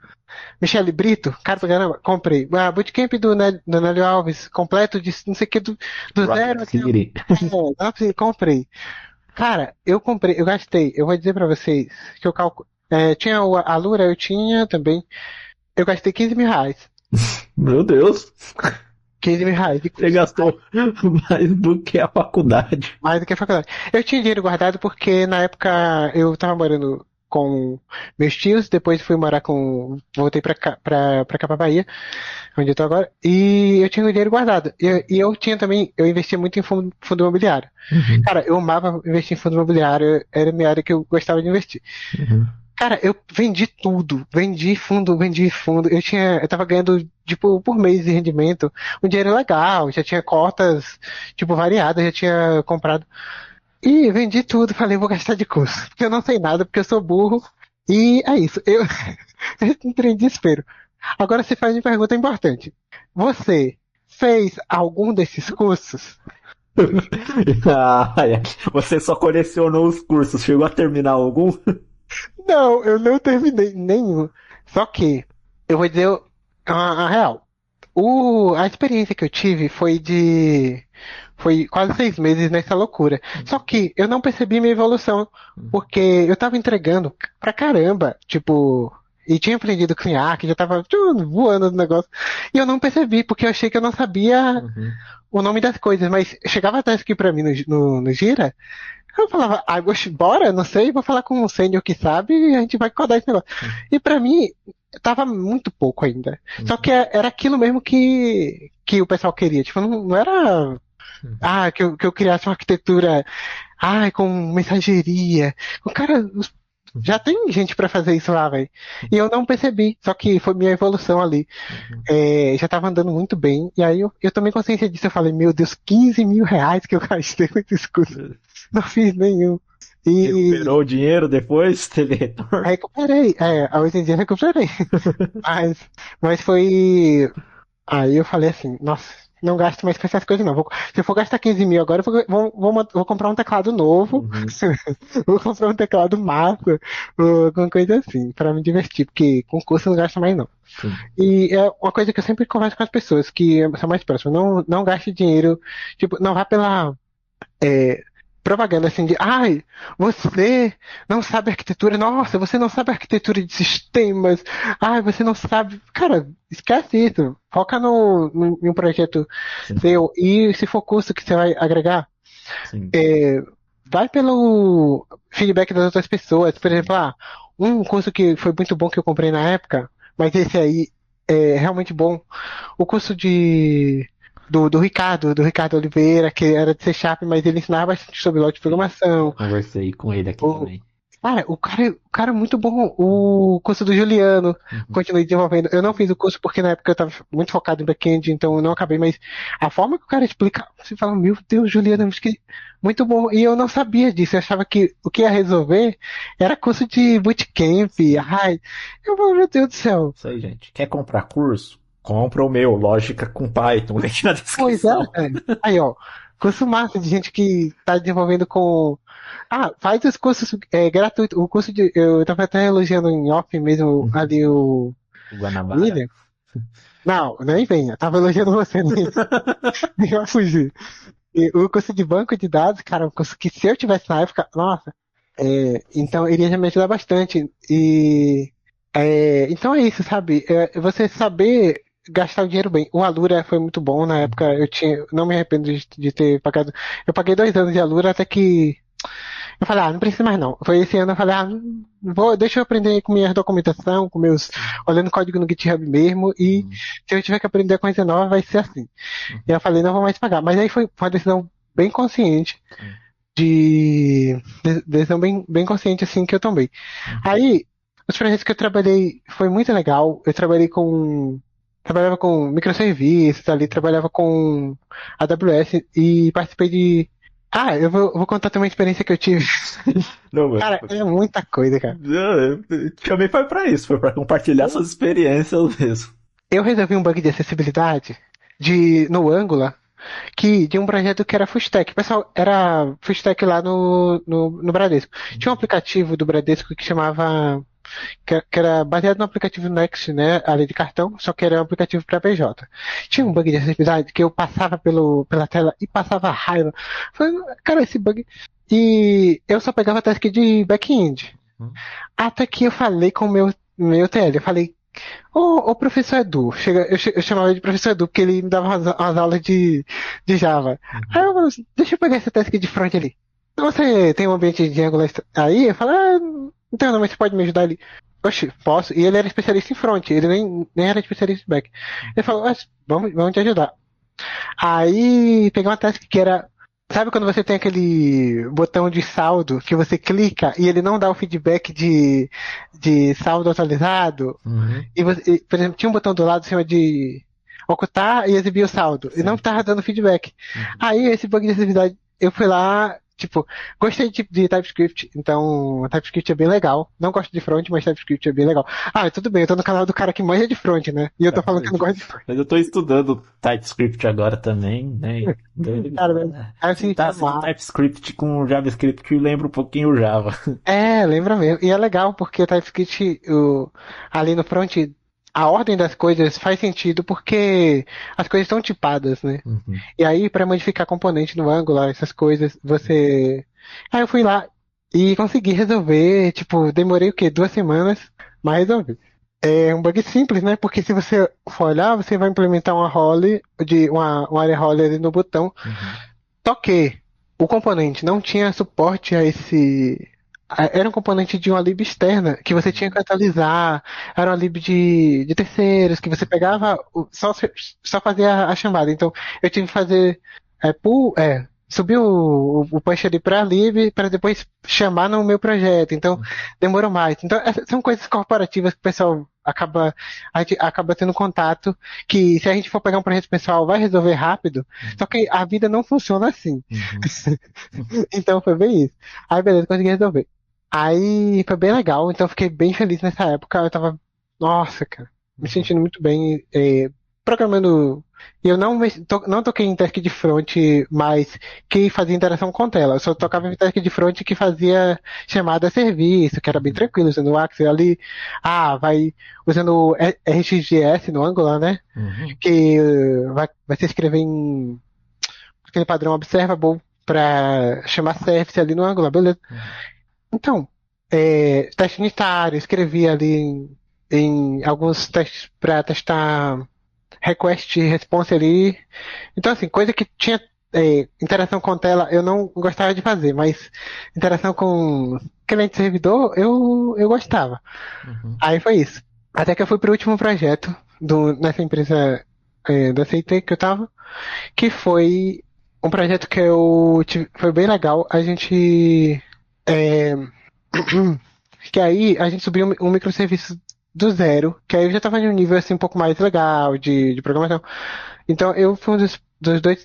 Michele Brito, cara pra caramba, comprei. Bootcamp do Nélio Alves, completo de não sei o que, do zero Rocket até City. comprei. Cara, eu gastei, eu vou dizer pra vocês que eu calculo. Tinha a Lura, eu tinha também. Eu gastei R$ 15.000. Meu Deus, R$ 15.000. você gastou mais do que a faculdade. Mais do que a faculdade. Eu tinha dinheiro guardado porque na época eu tava morando com meus tios, depois fui morar voltei pra cá, pra cá pra Bahia, onde eu tô agora, e eu tinha o dinheiro guardado. E eu tinha também, eu investia muito em fundo imobiliário. Uhum, Cara, eu amava investir em fundo imobiliário, era a minha área que eu gostava de investir. uhum. Cara, eu vendi tudo, vendi fundo. Eu tava ganhando, tipo, por mês de rendimento, um dinheiro legal, já tinha cotas, tipo, variadas, já tinha comprado. E vendi tudo, falei, vou gastar de curso, porque eu não sei nada, porque eu sou burro, e é isso, eu entrei em desespero. Agora você faz uma pergunta importante. Você fez algum desses cursos? Ai, você só colecionou os cursos, chegou a terminar algum? Não, eu não terminei nenhum. Só que, eu vou dizer a real. A experiência que eu tive foi quase 6 meses nessa loucura. Só que eu não percebi minha evolução, porque eu tava entregando pra caramba, tipo, e tinha aprendido Clear, já tava voando no negócio, e eu não percebi, porque eu achei que eu não sabia Uhum. o nome das coisas, mas chegava até aqui pra mim no Gira, eu falava, gosto, bora, não sei, vou falar com um sênior que sabe e a gente vai codar esse negócio. E pra mim, tava muito pouco ainda. Só que era aquilo mesmo que o pessoal queria. Tipo, não era, que eu criasse uma arquitetura, com mensageria. O cara, já tem gente pra fazer isso lá, velho. E eu não percebi. Só que foi minha evolução ali. Já tava andando muito bem. E aí eu tomei consciência disso. Eu falei, meu Deus, 15 mil reais que eu gastei com esses cursos. Não fiz nenhum. E Recuperou o dinheiro depois? Teve retorno? recuperei. Hoje em dia recuperei. Mas, mas foi. Aí eu falei assim, nossa, não gasto mais com essas coisas não. Se eu for gastar 15 mil agora, eu vou comprar um teclado novo. Uhum. Vou comprar um teclado massa, ou alguma coisa assim, pra me divertir, porque com curso eu não gasto mais não. Sim. E é uma coisa que eu sempre converso com as pessoas que são mais próximas. Não gaste dinheiro, tipo, não vá pela é, propaganda assim de, você não sabe arquitetura, nossa, você não sabe arquitetura de sistemas, você não sabe. Cara, esquece isso. Foca em um projeto Sim. seu e se for curso que você vai agregar, Sim. vai pelo feedback das outras pessoas. Por exemplo, um curso que foi muito bom que eu comprei na época, mas esse aí é realmente bom. O curso do Ricardo Oliveira, que era de C Sharp, mas ele ensinava bastante sobre lógica de programação. Conversei com ele aqui O, também. cara, o cara é muito bom. O curso do Juliano, continuei desenvolvendo. Eu não fiz o curso porque na época eu estava muito focado em back-end, então eu não acabei, mas a forma que o cara explica, você fala, meu Deus, Juliano, muito bom. E eu não sabia disso, eu achava que o que ia resolver era curso de bootcamp. Eu falo, meu Deus do céu. Isso aí, gente. Quer comprar curso? Compra o meu, Lógica com Python. Link na Pois é, descrição. Aí, ó, curso massa de gente que tá desenvolvendo com. Faz os cursos gratuitos. O curso de. Eu tava até elogiando em off mesmo ali o O Guanabara. William. Não, nem venha. Tava elogiando você nisso. Nem vai fugir. E o curso de banco de dados, cara, um curso que se eu tivesse na época, nossa, então iria já me ajudar bastante. Então é isso, sabe? Você saber gastar o dinheiro bem. O Alura foi muito bom na época. Não me arrependo de ter pagado. Eu paguei 2 anos de Alura até que eu falei, não precisa mais não. Foi esse ano eu falei, deixa eu aprender com minha documentação, olhando código no GitHub mesmo, e se eu tiver que aprender coisa nova, vai ser assim. E eu falei, não vou mais pagar. Mas aí foi uma decisão bem consciente, decisão bem consciente assim que eu tomei. Aí, os projetos que eu trabalhei foi muito legal. Trabalhava com microserviços ali, trabalhava com AWS e participei de. Eu vou contar também uma experiência que eu tive. Não, mas... Cara, é muita coisa, cara. Também foi pra isso, foi pra compartilhar suas experiências mesmo. Eu resolvi um bug de acessibilidade no Angular, de um projeto que era full stack. Pessoal, era full stack lá no Bradesco. Tinha um aplicativo do Bradesco que chamava. Que era baseado no aplicativo Next, né? Ali de cartão, só que era um aplicativo para PJ. Tinha um bug de acessibilidade que eu passava pela tela e passava raiva. Falei, cara, esse bug. E eu só pegava task de back-end. Até que eu falei com o meu TL. Eu falei, ô professor Edu. Eu chamava ele de professor Edu, porque ele me dava umas aulas de Java. Aí eu falei assim, deixa eu pegar esse task de front ali. Você tem um ambiente de Angular aí? Eu falei, então, não, mas você pode me ajudar ali. Oxe, posso. E ele era especialista em front, ele nem era especialista em back. Ele falou, vamos te ajudar. Aí peguei uma task que era. Sabe quando você tem aquele botão de saldo que você clica e ele não dá o feedback de saldo atualizado? Por exemplo, tinha um botão do lado em cima de ocultar e exibir o saldo. E não estava dando feedback. Aí esse bug de acessibilidade, eu fui lá Tipo, gostei de TypeScript, então TypeScript é bem legal. Não gosto de front, mas TypeScript é bem legal. Ah, tudo bem, eu tô no canal do cara que manja de front, né? E eu tô falando que eu não gosto de front. Mas eu tô estudando TypeScript agora também, né? Cara, assim, Sintaxe do TypeScript com JavaScript lembra um pouquinho o Java. lembra mesmo. E é legal porque TypeScript, ali no front, a ordem das coisas faz sentido porque as coisas estão tipadas, né? Uhum. E aí, para modificar componente no Angular, essas coisas, você. Aí eu fui lá e consegui resolver. Tipo, demorei o quê? 2 semanas, mas resolvi. É um bug simples, né? Porque se você for olhar, você vai implementar uma role, uma área role ali no botão. Uhum. Só que o componente não tinha suporte a esse. Era um componente de uma lib externa que você tinha que atualizar. Era uma lib de terceiros que você pegava, só fazia a chamada. Então eu tive que fazer subir o push ali para a lib para depois chamar no meu projeto. Então demorou mais. Então essas são coisas corporativas que o pessoal a gente acaba tendo contato que se a gente for pegar um projeto pessoal vai resolver rápido. Só que a vida não funciona assim. Então foi bem isso. Aí beleza, consegui resolver. Aí foi bem legal, então eu fiquei bem feliz nessa época. Eu tava, nossa, cara, me sentindo muito bem programando. E eu não toquei em task de front, mas que fazia interação com tela. Eu só tocava em task de front que fazia chamada a serviço, que era bem tranquilo, usando o Axel ali. Vai usando o RxJS no Angular, né? Uhum. Que vai se escrever em aquele padrão observable para chamar service ali no Angular, beleza? Então, teste unitário, escrevi ali em alguns testes para testar request e response ali. Então, assim, coisa que tinha interação com tela eu não gostava de fazer, mas interação com cliente-servidor eu gostava. Uhum. Aí foi isso. Até que eu fui pro último projeto nessa empresa da CIT que eu tava, que foi um projeto que foi bem legal. A gente. é, que aí a gente subiu um microserviço do zero, que aí eu já tava em um nível assim um pouco mais legal de programação. Então eu fui um dos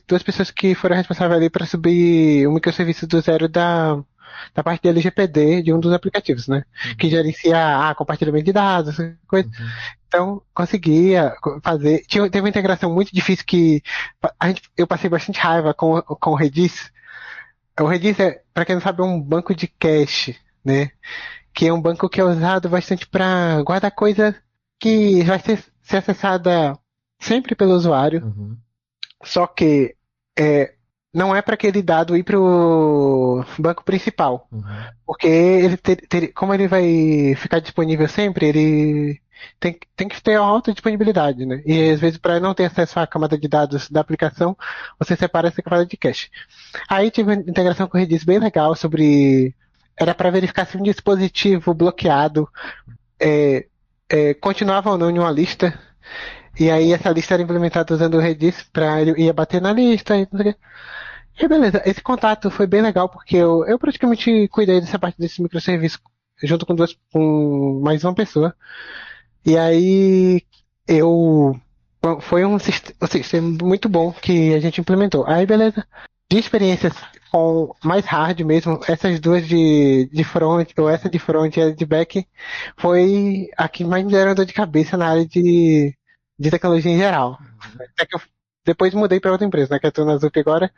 duas pessoas que foram responsáveis ali para subir um microserviço do zero da parte de LGPD de um dos aplicativos, né? Que gerencia compartilhamento de dados, essa coisa. Então, conseguia fazer. Teve uma integração muito difícil que eu passei bastante raiva com o Redis. O Redis para quem não sabe, é um banco de cache, né? Que é um banco que é usado bastante para guardar coisa que vai ser acessada sempre pelo usuário. Uhum. Só que não é para aquele dado ir para o banco principal. Uhum. Porque ele como ele vai ficar disponível sempre, ele tem que ter uma alta disponibilidade, né? E às vezes, para não ter acesso à camada de dados da aplicação, você separa essa camada de cache. Aí tive uma integração com o Redis bem legal sobre. Era para verificar se um dispositivo bloqueado continuava ou não em uma lista. E aí essa lista era implementada usando o Redis para ele ia bater na lista e não sei o quê. E beleza, esse contato foi bem legal porque eu praticamente cuidei dessa parte desse microserviço junto com mais uma pessoa. E aí foi um sistema muito bom que a gente implementou. Aí beleza, de experiências com mais hard mesmo, essas duas de front, ou essa de front e a de back, foi a que mais me deram dor de cabeça na área de tecnologia em geral. Até que eu depois mudei para outra empresa, né? Que eu tô na Zup agora.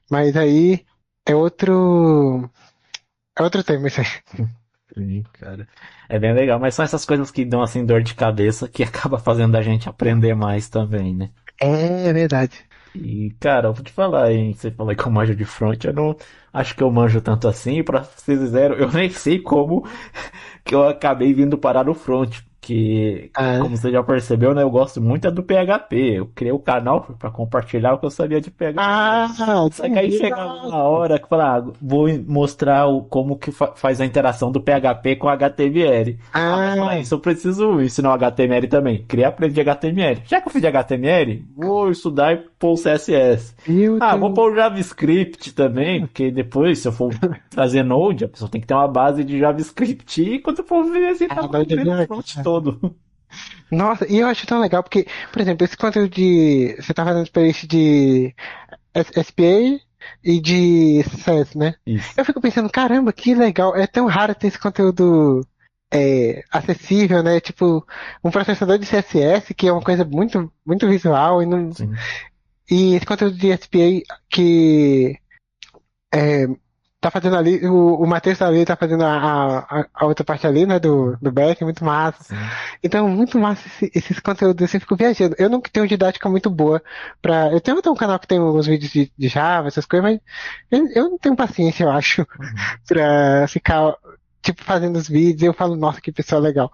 Mas aí é outro tema isso aí. Sim, cara. É bem legal, mas são essas coisas que dão assim dor de cabeça que acaba fazendo a gente aprender mais também, né? É verdade. E, cara, eu vou te falar, hein? Você falou que eu manjo de front, eu não acho que eu manjo tanto assim, pra ser sincero, eu nem sei como que eu acabei vindo parar no front, porque, como você já percebeu, né, eu gosto muito do PHP. Eu criei o canal pra compartilhar o que eu sabia de PHP. Só que aí chegava uma hora que eu falava, vou mostrar como que faz a interação do PHP com HTML. Mas eu preciso ensinar o HTML também. Queria aprender de HTML. Já que eu fiz de HTML, vou estudar e pôr o CSS. Vou pôr o JavaScript também, porque depois, se eu for trazer Node, a pessoa tem que ter uma base de JavaScript. E quando eu for ver, assim, tá no front todo. Nossa, e eu acho tão legal, porque, por exemplo, esse conteúdo você tá fazendo experiência de SPA, e de CS, né? Isso. Eu fico pensando, caramba, que legal, é tão raro ter esse conteúdo acessível, né? Tipo, um processador de CSS, que é uma coisa muito, muito visual, Sim. e esse conteúdo de SPA que é, tá fazendo ali, o Matheus tá ali, tá fazendo a outra parte ali, né, do back, muito massa. Sim. Então, muito massa esses conteúdos, assim, eu fico viajando. Eu não tenho didática muito boa eu tenho até um canal que tem alguns vídeos de Java, essas coisas, mas eu não tenho paciência, eu acho, Uhum. pra ficar, tipo, fazendo os vídeos e eu falo, nossa, que pessoal legal.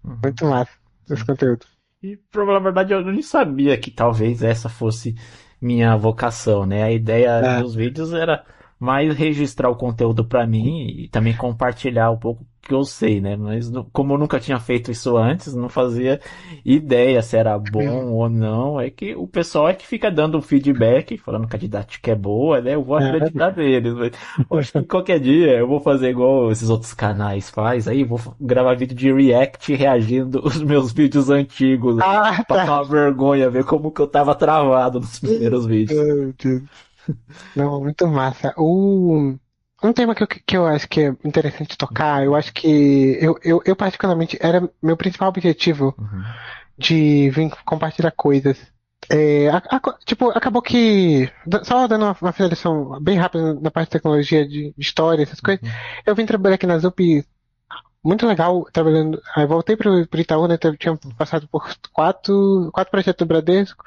Uhum. Muito massa esse Sim. conteúdo. E, pra falar a verdade, eu nem sabia que talvez essa fosse minha vocação, né? A ideia É, dos vídeos era mais registrar o conteúdo pra mim e também compartilhar um pouco que eu sei, né? Mas como eu nunca tinha feito isso antes, não fazia ideia se era bom ou não. É que o pessoal é que fica dando um feedback, falando que a didática é boa, né? Eu vou é, acreditar neles. Mas eu acho que qualquer dia eu vou fazer igual esses outros canais faz, aí vou gravar vídeo de react reagindo os meus vídeos antigos, Ah, passar tá. uma vergonha, ver como que eu tava travado nos primeiros vídeos. Meu Deus. Não, muito massa. Um tema que eu acho que é interessante tocar, eu acho que eu particularmente era meu principal objetivo Uhum. de vir compartilhar coisas. Tipo, acabou que, só dando uma finalização bem rápida na parte de tecnologia, de história, essas coisas, Uhum. eu vim trabalhar aqui na ZUP, muito legal, trabalhando, aí voltei pro Itaú, né, tinha passado por quatro projetos do Bradesco,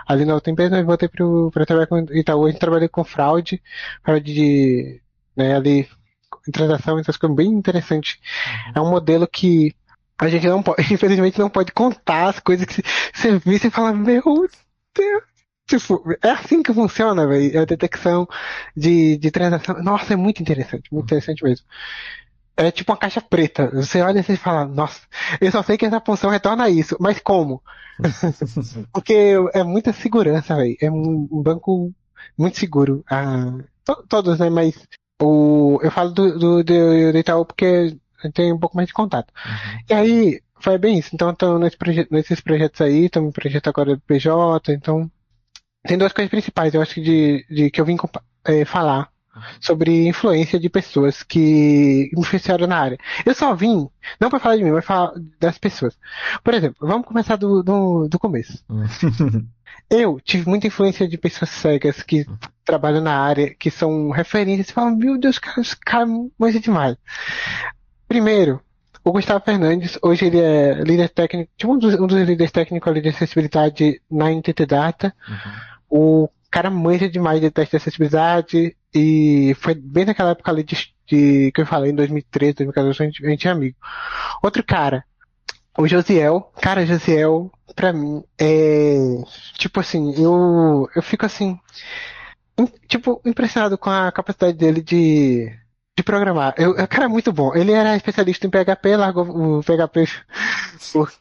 ali na outra empresa, mas voltei pra trabalhar com o Itaú, a gente trabalhei com fraude né, ali, em transação, essas coisas bem interessantes. É um modelo que a gente não pode, infelizmente não pode contar as coisas que você vê e fala, meu Deus. Tipo, é assim que funciona, velho. É a detecção de transação. Nossa, é muito interessante mesmo. É tipo uma caixa preta. Você olha e fala, nossa, eu só sei que essa função retorna isso, mas como? Porque é muita segurança, velho. É um banco muito seguro. Todos, né? Mas eu falo do Itaú porque eu tenho um pouco mais de contato. Uhum. E aí, foi bem isso. Então, estou nesses projetos aí, estou no projeto agora do PJ. Então, tem duas coisas principais, eu acho que de que eu vim falar sobre influência de pessoas que influenciaram na área. Eu só vim, não para falar de mim, mas falar das pessoas. Por exemplo, vamos começar do começo. Uhum. Eu tive muita influência de pessoas cegas que trabalham na área, que são referências. Você fala, meu Deus, cara, esse cara manja demais. Primeiro, o Gustavo Fernandes, hoje ele é líder técnico, tipo um dos líderes técnicos ali de acessibilidade na NTT Data. Uhum. O cara manja demais de teste de acessibilidade e foi bem naquela época ali que eu falei, em 2013, 2014, a gente é amigo. Outro cara, o Josiel. Cara, Josiel, pra mim, tipo assim, eu fico assim, tipo, impressionado com a capacidade dele de programar. O cara é muito bom. Ele era especialista em PHP, largou o PHP, por-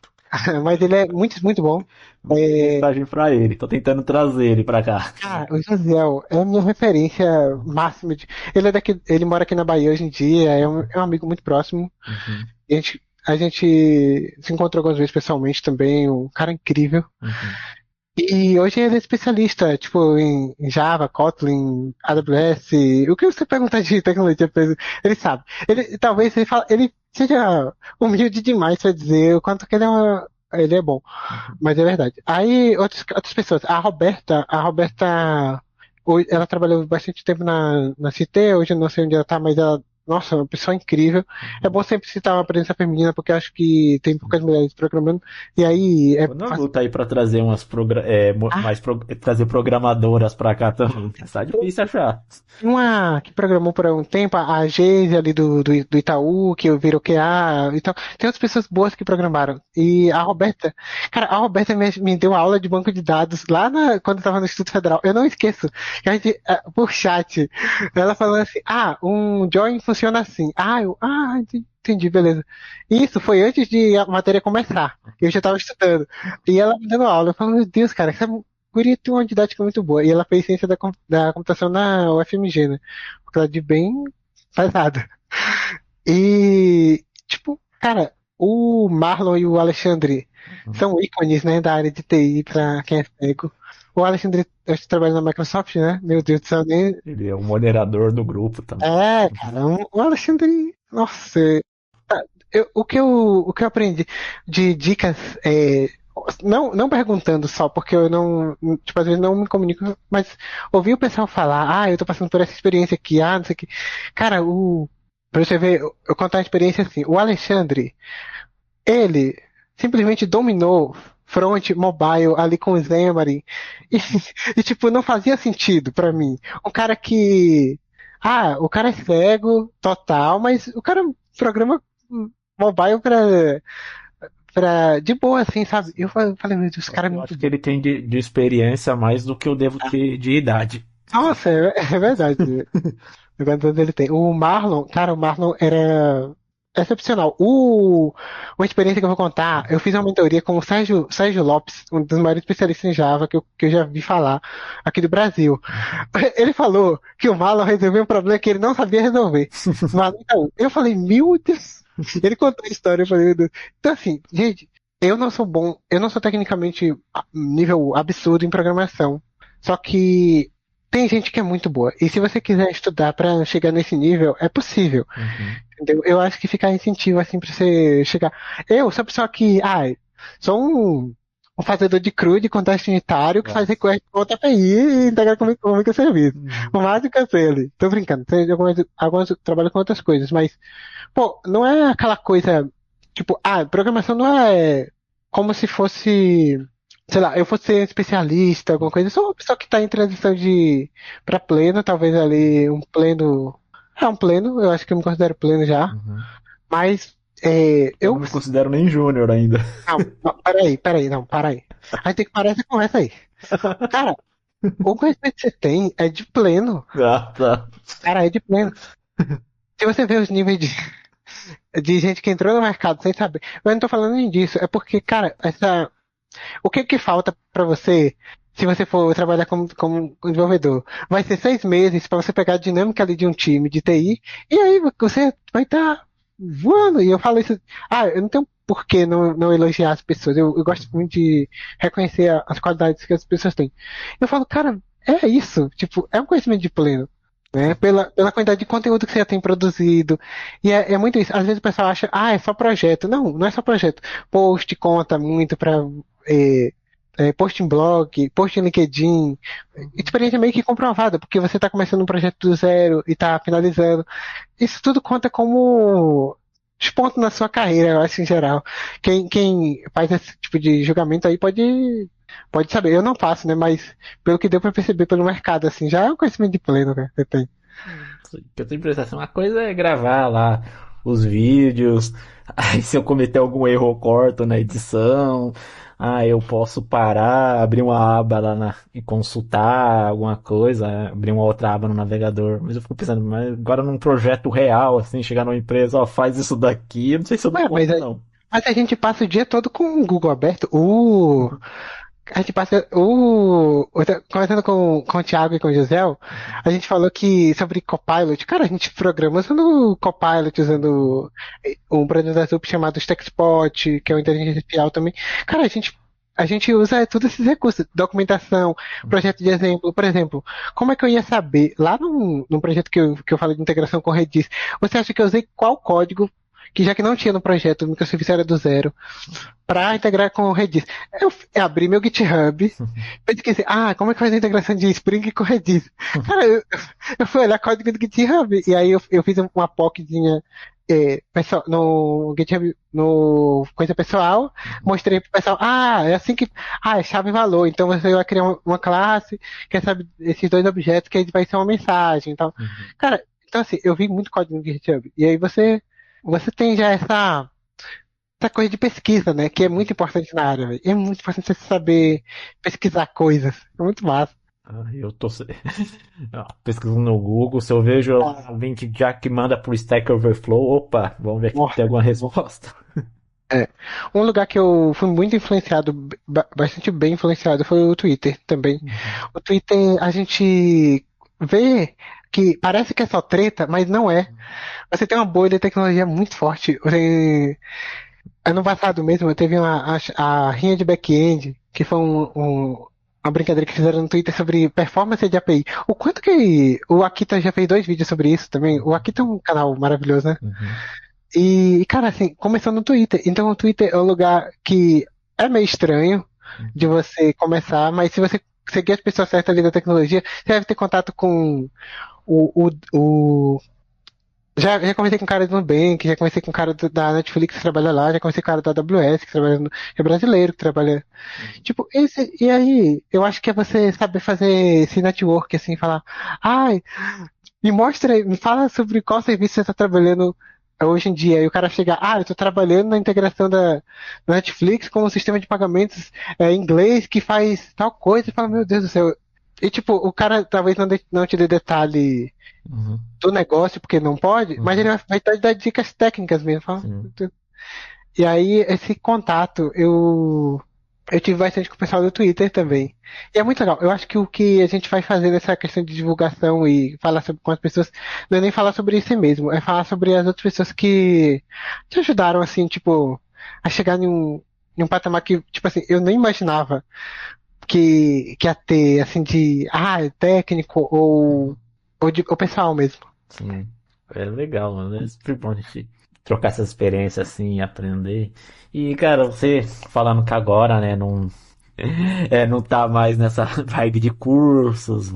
mas ele é muito, muito bom. Mandei É, mensagem pra ele, tô tentando trazer ele pra cá. Cara, o Josiel é a minha referência máxima ele é daqui, ele mora aqui na Bahia hoje em dia, é um amigo muito próximo. Uhum. E a gente se encontrou algumas vezes pessoalmente também, um cara incrível. Uhum. E hoje ele é especialista, tipo, em Java, Kotlin, AWS. O que você perguntar de tecnologia pra ele sabe. Talvez ele seja humilde demais pra dizer o quanto que ele é bom. Uhum. Mas é verdade. Aí, outras pessoas. A Roberta, ela trabalhou bastante tempo na CT, hoje eu não sei onde ela tá, mas ela, nossa, é uma pessoa incrível. É bom sempre citar uma presença feminina, porque eu acho que tem poucas mulheres programando, e aí é Tô na fácil. luta aí pra trazer umas Ah, trazer programadoras pra cá também. Tá difícil achar. uma que programou por um tempo, a Geise ali do Itaú, que virou QA e tal. Tem outras pessoas boas que programaram. E a Roberta, cara, a Roberta me deu aula de banco de dados lá quando eu tava no Instituto Federal. Eu não esqueço. Que a gente, por chat, ela falando assim, um join funciona assim. Entendi, beleza. Isso foi antes de a matéria começar. Eu já tava estudando. E ela me dando aula. Eu falo, meu Deus, cara, essa guria tem uma didática muito boa. E ela fez ciência da computação na UFMG, né? Porque ela é de bem pesada. E, tipo, cara, o Marlon e o Alexandre são ícones, né, da área de TI pra quem é cego. O Alexandre, eu acho que trabalha na Microsoft, né? Meu Deus do céu, nem. Ele é o moderador do grupo também. É, cara, o Alexandre. Nossa, o que eu aprendi de dicas não perguntando só, porque eu não, tipo, às vezes não me comunico, mas ouvir o pessoal falar, eu tô passando por essa experiência aqui, não sei o que. Cara, pra você ver, eu contar a experiência assim, o Alexandre, ele simplesmente dominou front, mobile, ali com o Xamarin, e, e tipo, não fazia sentido pra mim. Um cara que, o cara é cego, total, mas o cara programa mobile de boa, assim, sabe? Eu falei, meu Deus, esse cara é Eu muito acho que bom. ele tem de experiência mais do que eu devo ter de idade. Nossa, é verdade. Quantos ele tem? O Marlon, cara, o Marlon era excepcional. Uma experiência que eu vou contar, eu fiz uma mentoria com o Sérgio Lopes, um dos maiores especialistas em Java que eu já vi falar aqui do Brasil. Ele falou que o Marlon resolveu um problema que ele não sabia resolver. Mas, então, eu falei, meu Deus. Ele contou a história, eu falei, meu Deus. Então, assim, gente, eu não sou bom, eu não sou tecnicamente nível absurdo em programação. Só que tem gente que é muito boa. E se você quiser estudar pra chegar nesse nível, é possível. Uhum. Entendeu? Eu acho que fica incentivo assim pra você chegar. Eu sou a pessoa que, sou um fazedor de CRUD, contexto unitário, que faz request com outra API e integra com o microserviço. O máximo que eu sei ali. Tô brincando. Sei algumas trabalho com outras coisas, mas, pô, não é aquela coisa, tipo, programação não é como se fosse, sei lá, eu fosse ser especialista, alguma coisa. Eu sou uma pessoa que tá em transição pra pleno, talvez ali um pleno. É um pleno, eu acho que eu me considero pleno já. Uhum. Mas Eu eu. não me considero nem júnior ainda. Não, peraí, não, para aí. A gente tem que parar essa conversa aí. Cara, o conhecimento que você tem é de pleno. Ah, tá. Cara, é de pleno. Se você vê os níveis de gente que entrou no mercado sem saber. Eu não tô falando nem disso. É porque, cara, o que falta pra você, se você for trabalhar como desenvolvedor? Vai ser 6 meses pra você pegar a dinâmica ali de um time de TI, e aí você vai estar voando. E eu falo isso, eu não tenho por que não elogiar as pessoas. Eu gosto muito de reconhecer as qualidades que as pessoas têm. Eu falo, cara, é isso. Tipo, é um conhecimento de pleno. Né, pela quantidade de conteúdo que você já tem produzido. E é muito isso. Às vezes o pessoal acha, é só projeto. Não, não é só projeto. Post conta muito para post em blog, post em LinkedIn. Experiência meio que comprovada, porque você está começando um projeto do zero e está finalizando. Isso tudo conta como os pontos na sua carreira, eu acho, em geral. Quem faz esse tipo de julgamento aí pode saber. Eu não faço, né? Mas pelo que deu pra perceber pelo mercado, assim, já é um conhecimento de pleno, né? Você tem. Eu tenho impressão, uma coisa é gravar lá os vídeos, aí se eu cometer algum erro eu corto na edição, eu posso parar, abrir uma aba lá e consultar alguma coisa, abrir uma outra aba no navegador. Mas eu fico pensando, mas agora num projeto real, assim, chegar numa empresa, faz isso daqui, eu não sei se eu dou Ué, mas, conta, não. mas a gente passa o dia todo com o Google aberto. A gente passa conversando com o Thiago e com o Gisel, a gente falou que sobre Copilot, cara, a gente programa usando Copilot, usando um produto da Zup chamado TechSpot, que é uma inteligência artificial também. Cara, a gente usa todos esses recursos, documentação, projeto de exemplo, por exemplo, como é que eu ia saber, lá num projeto que eu falei de integração com Redis, você acha que eu usei qual código, que já que não tinha no projeto, o microserviço era do zero, para integrar com o Redis? Eu abri meu GitHub, pesquisei, como é que faz a integração de Spring com Redis? Cara, eu fui olhar código do GitHub, e aí eu fiz uma POCzinha pessoal, no GitHub, no coisa pessoal, mostrei pro pessoal, é assim que, é chave e valor, então você vai criar uma classe, que sabe esses dois objetos, que aí vai ser uma mensagem, então, cara, então assim, eu vi muito código no GitHub, e aí você tem já essa coisa de pesquisa, né? Que é muito importante na área, velho. É muito importante você saber pesquisar coisas. É muito massa. Eu tô pesquisando no Google, se eu vejo alguém que já que manda pro Stack Overflow, opa, vamos ver aqui se tem alguma resposta. Um lugar que eu fui muito influenciado, bastante bem influenciado, foi o Twitter também. O Twitter, a gente vê que parece que é só treta, mas não é. Você tem uma bolha de tecnologia muito forte. ano passado mesmo, teve a rinha de back-end, que foi uma brincadeira que fizeram no Twitter sobre performance de API. O quanto que o Akita já fez 2 vídeos sobre isso também. O Akita é um canal maravilhoso, né? Uhum. E, cara, assim, começou no Twitter. Então o Twitter é um lugar que é meio estranho de você começar, mas se você seguir as pessoas certas ali da tecnologia, você deve ter contato com o, o, o já conversei com um cara do Nubank, já conversei com um cara da Netflix que trabalha lá, já conversei com um cara da AWS que trabalha que é brasileiro, que trabalha. Tipo, e aí, eu acho que é você saber fazer esse network, assim, falar, ai, me mostra aí, me fala sobre qual serviço você está trabalhando hoje em dia. E o cara chega, eu estou trabalhando na integração da Netflix com um sistema de pagamentos em inglês que faz tal coisa, e fala, meu Deus do céu. E tipo, o cara talvez não te dê detalhe Uhum. do negócio, porque não pode, mas ele Uhum. vai te dar dicas técnicas mesmo. Sim. E aí, esse contato, eu tive bastante com o pessoal do Twitter também. E é muito legal. Eu acho que o que a gente vai fazer nessa questão de divulgação e falar sobre, com as pessoas, não é nem falar sobre isso mesmo, é falar sobre as outras pessoas que te ajudaram, assim, tipo, a chegar em um patamar que, tipo assim, eu nem imaginava que ia ter, assim, técnico ou pessoal mesmo. Sim, é legal, mano. É super bom a gente trocar essa experiência assim e aprender. E, cara, você falando que agora, né, não, não tá mais nessa vibe de cursos,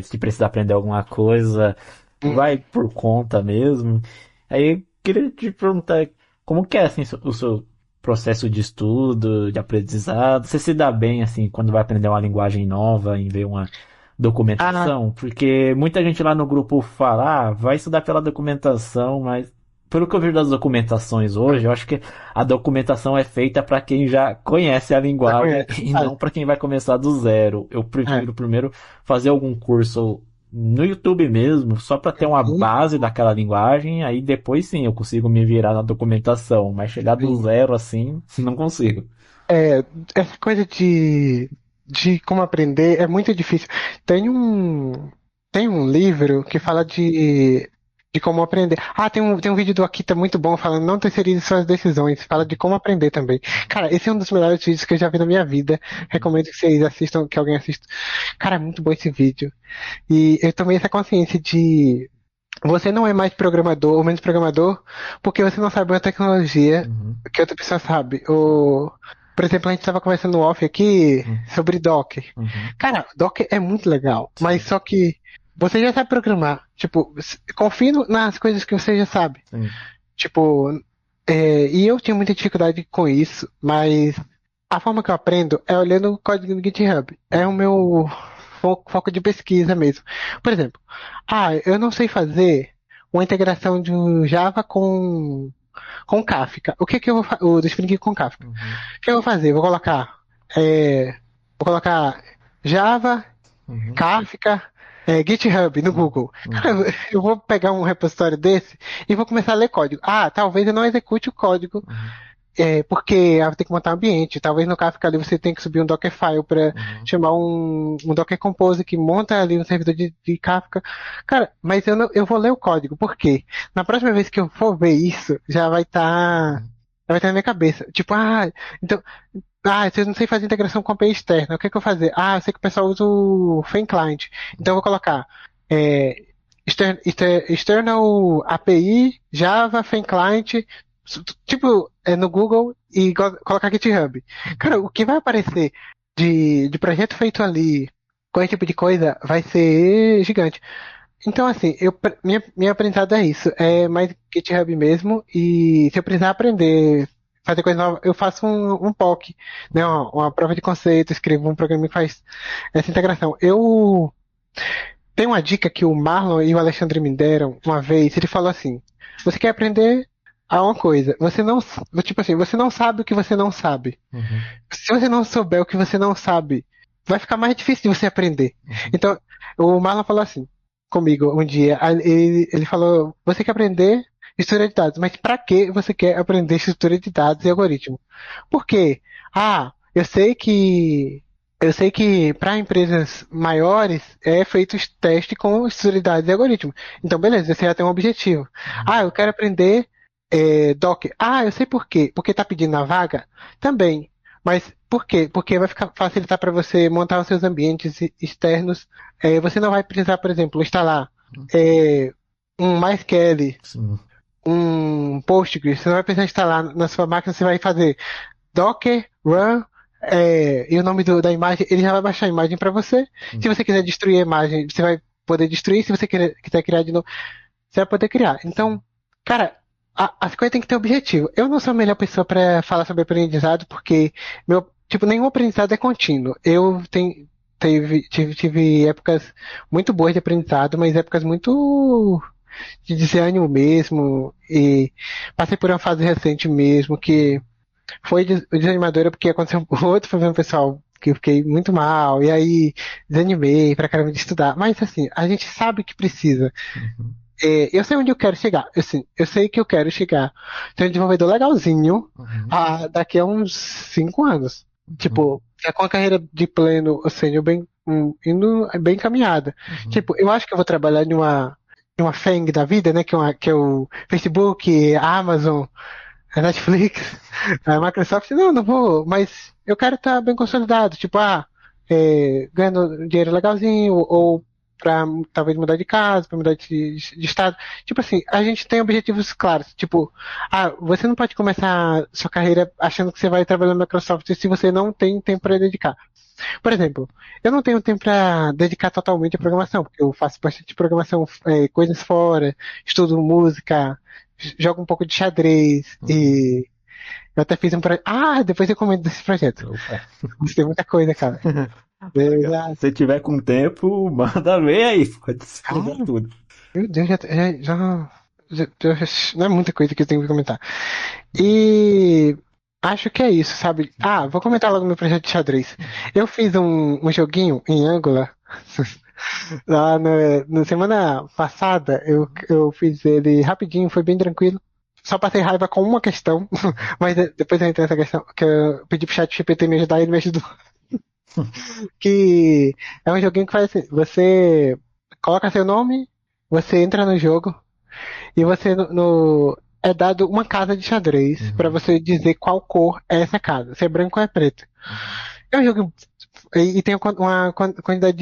se precisar aprender alguma coisa, Hum. vai por conta mesmo. Aí, eu queria te perguntar, como que é, assim, o seu processo de estudo, de aprendizado? Você se dá bem, assim, quando vai aprender uma linguagem nova, em ver uma Ah, documentação? Porque muita gente lá no grupo fala, vai estudar pela documentação, mas pelo que eu vejo das documentações hoje, eu acho que a documentação é feita para quem já conhece a já linguagem conhece. e não para quem vai começar do zero. Eu É. prefiro primeiro fazer algum curso no YouTube mesmo, só para ter uma Sim, base daquela linguagem, aí depois sim eu consigo me virar na documentação, mas chegar do sim. zero assim, não consigo. É, essa coisa de como aprender é muito difícil. Tem um, tem um livro que fala de como aprender. Tem um vídeo do Akita muito bom falando não terceirize suas decisões. Fala de como aprender também. Cara, esse é um dos melhores vídeos que eu já vi na minha vida. Recomendo que vocês assistam, que alguém assista. Cara, é muito bom esse vídeo. E eu tomei essa consciência de você não é mais programador ou menos programador porque você não sabe uma tecnologia Uhum, que outra pessoa sabe. Por exemplo, a gente estava conversando no off aqui uhum, sobre Docker. uhum, Cara, Docker é muito legal, mas sim, só que você já sabe programar. Tipo, confie nas coisas que você já sabe. sim, Tipo, e eu tinha muita dificuldade com isso, mas a forma que eu aprendo é olhando o código no GitHub. É o meu foco de pesquisa mesmo. Por exemplo, eu não sei fazer uma integração de um Java com Kafka. O que que eu vou fazer? O do Spring com Kafka. uhum, O que eu vou fazer? É, vou colocar Java, uhum, Kafka, GitHub no Google. Cara, uhum, eu vou pegar um repositório desse e vou começar a ler código. Talvez eu não execute o código, uhum, porque vai ter que montar um ambiente. Talvez no Kafka ali você tenha que subir um Dockerfile para uhum, chamar um Docker Compose que monta ali no servidor de Kafka. Cara, mas eu vou ler o código. Por quê? Na próxima vez que eu for ver isso, uhum, já vai estar na minha cabeça. Tipo, então, se eu não sei fazer integração com API externa, o que é que eu vou fazer? Eu sei que o pessoal usa o FEM Client. Então eu vou colocar é, external API, Java, FEM Client, tipo, no Google e colocar GitHub. Cara, o que vai aparecer de projeto feito ali com esse tipo de coisa vai ser gigante. Então, assim, minha aprendizado é isso. É mais GitHub mesmo. E se eu precisar aprender, fazer coisa nova, eu faço um POC, né? Uma prova de conceito, escrevo um programa que faz essa integração. Eu tenho uma dica que o Marlon e o Alexandre me deram uma vez. Ele falou assim: você quer aprender a uma coisa, tipo assim, você não sabe o que você não sabe. uhum, Se você não souber o que você não sabe, vai ficar mais difícil de você aprender. uhum, Então, o Marlon falou assim comigo um dia. Ele falou: você quer aprender estrutura de dados, mas para que você quer aprender estrutura de dados e algoritmo? Por quê? Eu sei que para empresas maiores é feito teste com estrutura de dados e algoritmo. Então, beleza, você já tem um objetivo. uhum, Eu quero aprender Docker. Ah, eu sei por quê. Porque tá pedindo a vaga? Também. Mas por quê? Porque vai facilitar para você montar os seus ambientes externos. Você não vai precisar, por exemplo, instalar é, um MySQL, Sim. um Postgres. Você não vai precisar instalar na sua máquina. Você vai fazer Docker, Run, e o nome da imagem. Ele já vai baixar a imagem para você. Se você quiser destruir a imagem, você vai poder destruir. Se você quiser criar de novo, você vai poder criar. Então, cara, as coisas têm que ter objetivo. Eu não sou a melhor pessoa para falar sobre aprendizado, porque nenhum aprendizado é contínuo. Tive épocas muito boas de aprendizado, mas épocas muito de desânimo mesmo. E passei por uma fase recente mesmo que foi desanimadora porque aconteceu um outro problema pessoal que eu fiquei muito mal, e aí desanimei pra caramba de estudar. Mas assim, a gente sabe que precisa. Uhum. Eu sei onde eu quero chegar. Assim, eu sei que eu quero chegar. Ser um desenvolvedor legalzinho Uhum. daqui a uns 5 anos. Uhum. Tipo, já com a carreira de pleno, ou seja, indo bem encaminhada. Uhum. Tipo, eu acho que eu vou trabalhar numa FANG da vida, né? Que é o Facebook, a Amazon, a Netflix, a Microsoft. Não, não vou. Mas eu quero estar bem consolidado. Tipo, ganhando dinheiro legalzinho, ou pra talvez mudar de casa, pra mudar de estado. Tipo assim, a gente tem objetivos claros. Tipo, você não pode começar sua carreira achando que você vai trabalhar na Microsoft se você não tem tempo para dedicar. Por exemplo, eu não tenho tempo para dedicar totalmente à programação, porque eu faço bastante programação, coisas fora, estudo música, jogo um pouco de xadrez, Uhum. e eu até fiz um projeto. Depois eu comento desse projeto. Opa. Gostei muita coisa, cara. Legal. Se tiver com tempo, manda ver aí. Pode escrever Cara, tudo. meu Deus, não é muita coisa que eu tenho que comentar. E acho que é isso, sabe? Vou comentar logo meu projeto de xadrez. Eu fiz um joguinho em Angular. Lá na semana passada, eu fiz ele rapidinho, foi bem tranquilo. Só passei raiva com uma questão, mas depois eu entrei nessa questão, que eu pedi pro chat GPT me ajudar e ele me ajudou. Que é um joguinho que faz assim, você coloca seu nome, você entra no jogo, e você é dado uma casa de xadrez pra Uhum. você dizer qual cor é essa casa, se é branco ou é preto. Uhum. É um jogo e tem uma quantidade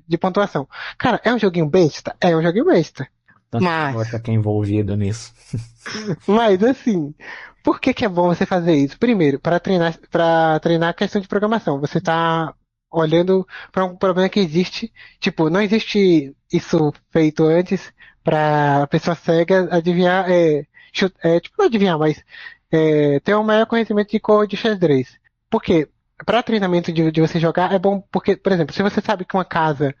de pontuação. Cara, é um joguinho besta? É um joguinho besta. Tanto que Mas, gosta que é envolvido nisso. mas assim, por que que é bom você fazer isso? Primeiro, para treinar a questão de programação. Você está olhando para um problema que existe. Tipo, não existe isso feito antes para a pessoa cega adivinhar, tipo, não adivinhar, mas ter um maior conhecimento de cor de xadrez. Por quê? Para treinamento de você jogar é bom porque, por exemplo, se você sabe que uma casa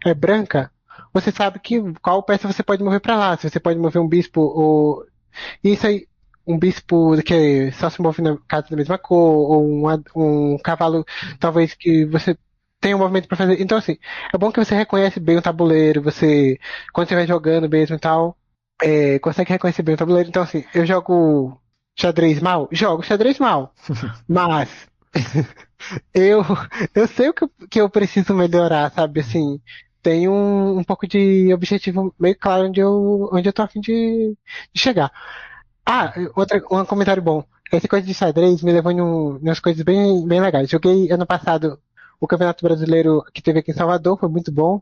é branca, você sabe qual peça você pode mover para lá. Se você pode mover um bispo ou isso aí, um bispo que só se move na casa da mesma cor, ou um cavalo, talvez que você tenha um movimento para fazer. Então, assim, é bom que você reconhece bem o tabuleiro, quando você vai jogando mesmo e tal, consegue reconhecer bem o tabuleiro. Então, assim, eu jogo xadrez mal? Jogo xadrez mal. Mas eu, eu sei o que eu preciso melhorar, sabe? Assim, tem um pouco de objetivo meio claro onde eu tô a fim de chegar. Um comentário bom. Essa coisa de xadrez me levou em umas coisas bem, bem legais. Joguei ano passado o Campeonato Brasileiro que teve aqui em Salvador, foi muito bom.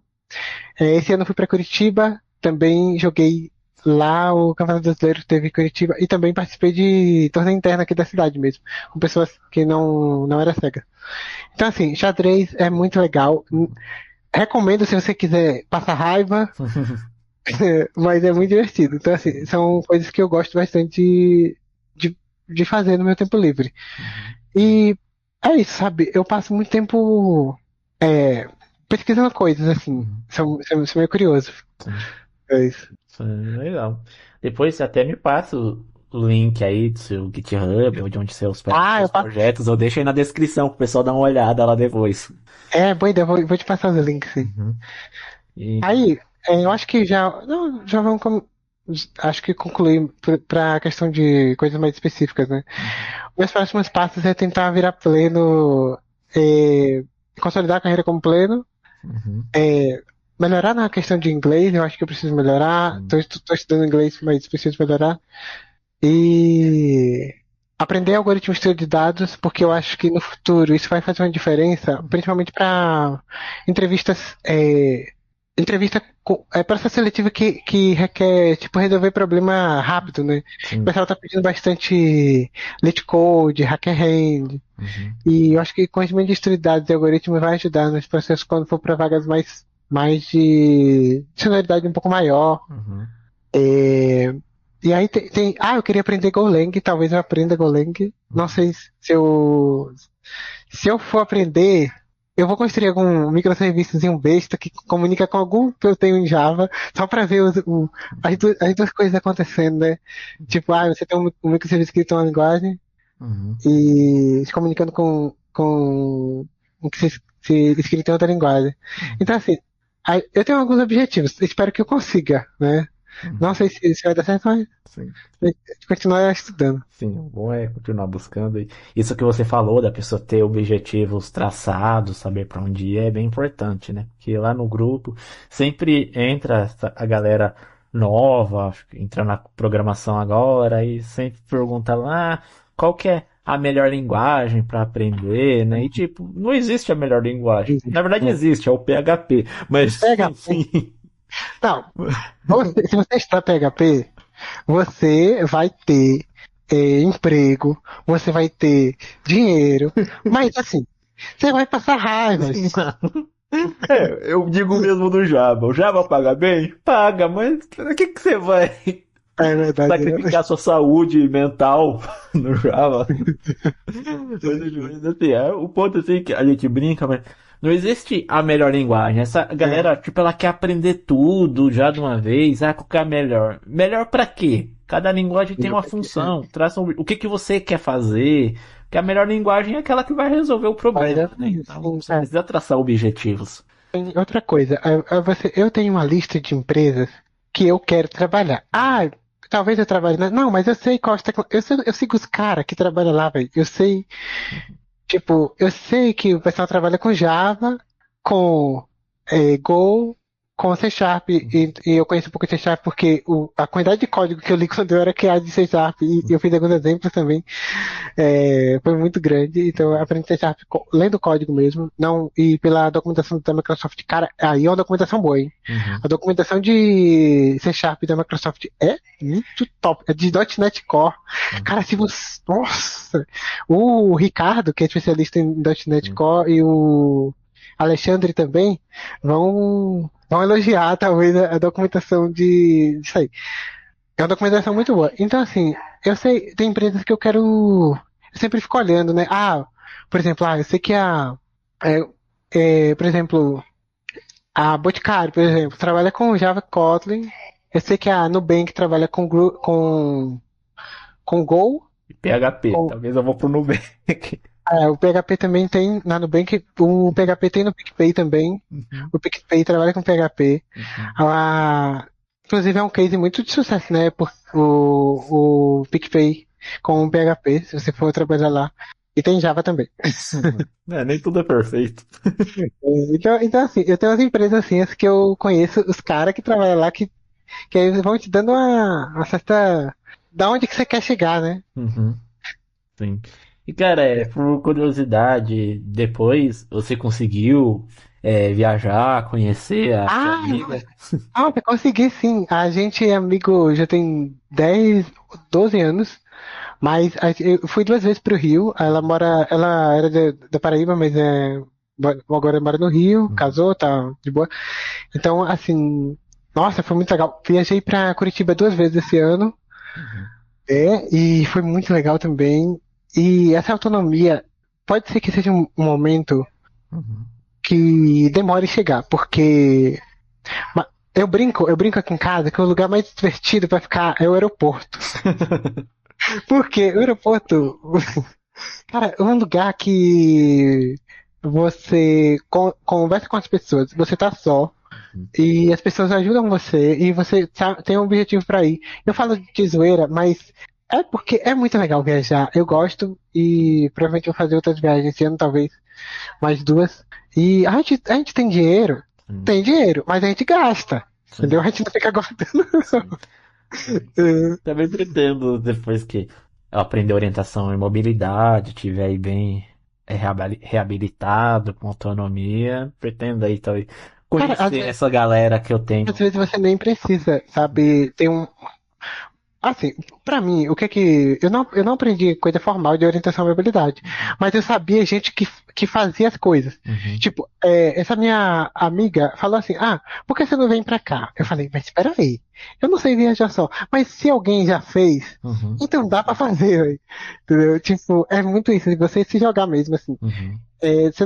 Esse ano fui para Curitiba, também joguei lá o Campeonato Brasileiro que teve em Curitiba e também participei de torneio interno aqui da cidade mesmo, com pessoas que não era cega. Então assim, xadrez é muito legal. Recomendo se você quiser passar raiva, mas é muito divertido. Então assim, são coisas que eu gosto bastante de fazer no meu tempo livre. Uhum. E é isso, sabe? Eu passo muito tempo pesquisando coisas, assim. Uhum. Sou meio curioso. Sim. É isso. Isso é legal. Depois você até me passa o link aí do seu GitHub, ou de onde você hospeda os Eu seus passo. projetos. Eu deixo aí na descrição pro pessoal dar uma olhada lá depois. Boa ideia, vou te passar os links, sim. Uhum. E, Aí, eu acho que já. Não, já vamos. Acho que concluir para a questão de coisas mais específicas, né? uhum. Meus próximos passos é tentar virar pleno, consolidar a carreira como pleno, Uhum. melhorar na questão de inglês, eu acho que eu preciso melhorar. Sim. Tô estudando inglês, mas preciso melhorar. E aprender algoritmos de dados, porque eu acho que no futuro isso vai fazer uma diferença, principalmente para entrevistas, entrevista processo seletivo que requer, tipo, resolver problema rápido, né? O Sim. pessoal tá pedindo bastante leet code, hacker hand, Uhum. e eu acho que conhecimento de estudo de dados e algoritmos vai ajudar nos processos quando for para vagas mais de senioridade um pouco maior. Uhum. É, e aí eu queria aprender Golang, talvez eu aprenda Golang. Não Uhum. sei se eu for aprender, eu vou construir algum microserviço em um besta que comunica com algum que eu tenho em Java, só para ver as duas coisas acontecendo, né? Tipo, você tem um microserviço escrito em uma linguagem Uhum. e se comunicando com o que se escrito em outra linguagem. Uhum. Então, assim, aí eu tenho alguns objetivos, espero que eu consiga, né? Não Uhum. sei se vai dar certo, mas Sim. a gente continuar estudando. Sim, o bom é continuar buscando. E isso que você falou da pessoa ter objetivos traçados, saber para onde ir, é bem importante, né? Porque lá no grupo sempre entra a galera nova, acho que entra na programação agora, e sempre pergunta lá qual que é a melhor linguagem para aprender, né? E tipo, não existe a melhor linguagem. Na verdade É. existe, é o PHP, mas PHP. enfim. Não, se você está PHP, você vai ter emprego, você vai ter dinheiro, mas assim, você vai passar raivas. É, eu digo mesmo do Java. O Java paga bem? Paga, mas o que que você vai É verdade, né? sacrificar sua saúde mental no Java? Mas, assim, o ponto assim que a gente brinca, mas não existe a melhor linguagem. Essa É, galera, tipo, ela quer aprender tudo já de uma vez. Qual que é a melhor? Melhor pra quê? Cada linguagem tem uma função. Traça o que que você quer fazer. Que a melhor linguagem é aquela que vai resolver o problema, né? Então, sim, você precisa traçar objetivos. tem outra coisa, eu tenho uma lista de empresas que eu quero trabalhar. Talvez eu trabalhe Não, mas eu sei qual eu sigo os caras que trabalham lá, velho. Eu sei, tipo, eu sei que o pessoal trabalha com Java, com Go, com C Sharp, e eu conheço um pouco de C Sharp porque a quantidade de código que eu li quando eu era criado de C Sharp, e eu fiz alguns exemplos também, foi muito grande, então eu aprendi C Sharp lendo código mesmo, não, e pela documentação da Microsoft, cara, aí é uma documentação boa, hein? Uhum. A documentação de C Sharp da Microsoft é muito top, é de .NET Core. Cara, se você. Nossa! O Ricardo, que é especialista em .NET Uhum. Core, e o Alexandre também vão elogiar, talvez, a documentação disso aí. É uma documentação muito boa. Então, assim, eu sei, tem empresas que eu quero. Eu sempre fico olhando, né? Por exemplo, eu sei que é, por exemplo, a Boticário, por exemplo, trabalha com Java Kotlin. Eu sei que a Nubank trabalha com Go. E PHP, Com, talvez eu vou pro Nubank. o PHP também tem na Nubank. O PHP tem no PicPay também. Uhum. O PicPay trabalha com PHP. Uhum. Inclusive é um case muito de sucesso, né? O PicPay com o PHP, se você for trabalhar lá. E tem Java também. É, nem tudo é perfeito. Então, assim, eu tenho umas empresas assim, as que eu conheço, os caras que trabalham lá, que aí vão te dando uma certa. Da onde que você quer chegar, né? Uhum. Sim. E cara, por curiosidade, depois você conseguiu viajar, conhecer a sua Ah, amiga? eu consegui sim. A gente é amigo já tem 10, 12 anos, mas eu fui 2 vezes pro Rio. Ela era da Paraíba, mas agora mora no Rio, Uhum. casou, tá de boa. Então, assim, nossa, foi muito legal. Viajei pra Curitiba 2 vezes esse ano, Uhum. e foi muito legal também. E essa autonomia pode ser que seja um momento Uhum. que demore a chegar, porque eu brinco aqui em casa que o lugar mais divertido pra ficar é o aeroporto. Porque o aeroporto, cara, é um lugar que você conversa com as pessoas, você tá só, e as pessoas ajudam você, e você tem um objetivo pra ir. Eu falo de zoeira, mas é porque é muito legal viajar. Eu gosto, e provavelmente vou fazer outras viagens esse ano, talvez mais duas. E a gente Sim, tem dinheiro, mas a gente gasta. Entendeu? sim, A gente não fica guardando. sim. Também pretendo, depois que eu aprender orientação e mobilidade, tiver aí bem reabilitado, com autonomia, pretendo aí talvez Cara, conhecer essa galera que eu às tenho. vezes você nem precisa, sabe? Tem um. Assim, pra mim, o que é que. Eu não aprendi coisa formal de orientação à mobilidade, mas eu sabia gente que fazia as coisas. Uhum, Tipo, essa minha amiga falou assim: Ah, por que você não vem pra cá? Eu falei, mas espera aí, eu não sei viajar só, mas se alguém já fez, uhum, então dá pra fazer, velho. Entendeu? Tipo, é muito isso, de você se jogar mesmo, assim. uhum. Você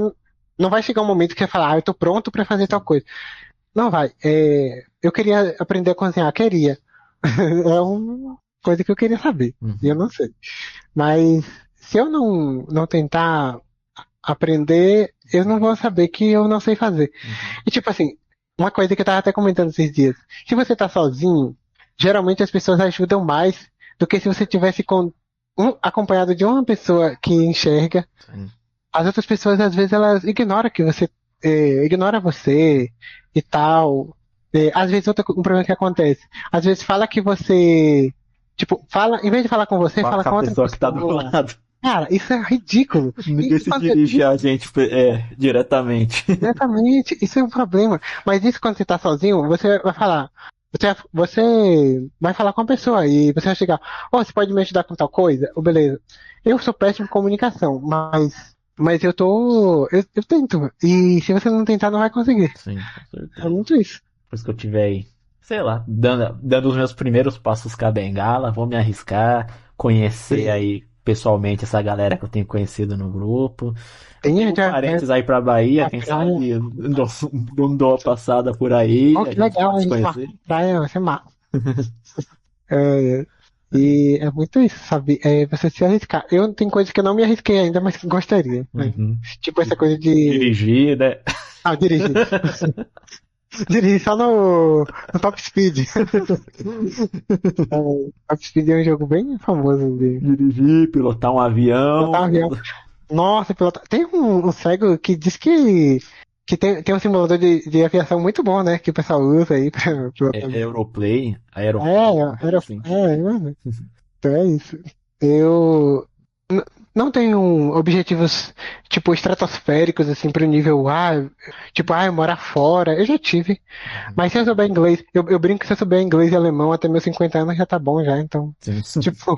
não vai chegar um momento que você fala, eu tô pronto pra fazer tal coisa. Não vai. Eu queria aprender a cozinhar, queria. É uma coisa que eu queria saber. E eu Uhum, não sei. Mas se eu não tentar aprender, eu não vou saber que eu não sei fazer. uhum. E tipo assim, uma coisa que eu tava até comentando esses dias. Se você tá sozinho, geralmente as pessoas ajudam mais do que se você tivesse acompanhado de uma pessoa que enxerga. Sim. As outras pessoas, às vezes, elas ignoram que você, ignora você e tal. Às vezes, um problema que acontece. Às vezes, fala que você, tipo, em vez de falar com você, Fala fala com a com outra pessoa que tá do pessoa. lado. Cara, isso é ridículo. Ninguém E se quando você, dirige a gente diretamente. exatamente, isso é um problema. Mas isso quando você tá sozinho, você vai falar. Você vai falar com a pessoa e você vai chegar, você pode me ajudar com tal coisa? Ou beleza. Eu sou péssimo em comunicação, mas eu tento. E se você não tentar, não vai conseguir. Sim, com É certeza. muito isso. Depois que eu tiver aí, sei lá, dando os meus primeiros passos com a bengala, vou me arriscar, conhecer aí pessoalmente essa galera que eu tenho conhecido no grupo. Tem Tenho já, parentes aí pra Bahia, a quem praia. sabe eu dou uma passada por aí, Oh, a que gente legal, pode a se gente marca conhecer. uma praia, vai ser massa. É, e é muito isso, sabe? Você se arriscar. Eu tenho coisas que eu não me arrisquei ainda, mas que gostaria, né? Uhum. Tipo essa coisa de. Dirigir, né? Ah, dirigir. Dirigir só no Top Speed. Top Speed é um jogo bem famoso de Dirigir, pilotar um pilotar um avião. avião. Nossa, pilotar. Tem um cego que diz que tem um simulador de aviação muito bom, né? Que o pessoal usa aí pra pilotar. Aeroplay, É, aeroplane, assim. mano. Então é isso. Eu não tenho objetivos, tipo, estratosféricos, assim, pro nível tipo, eu morar fora. Eu já tive. Mas se eu souber inglês, eu brinco que se eu souber inglês e alemão até meus 50 anos já tá bom já, então. Sim, Tipo,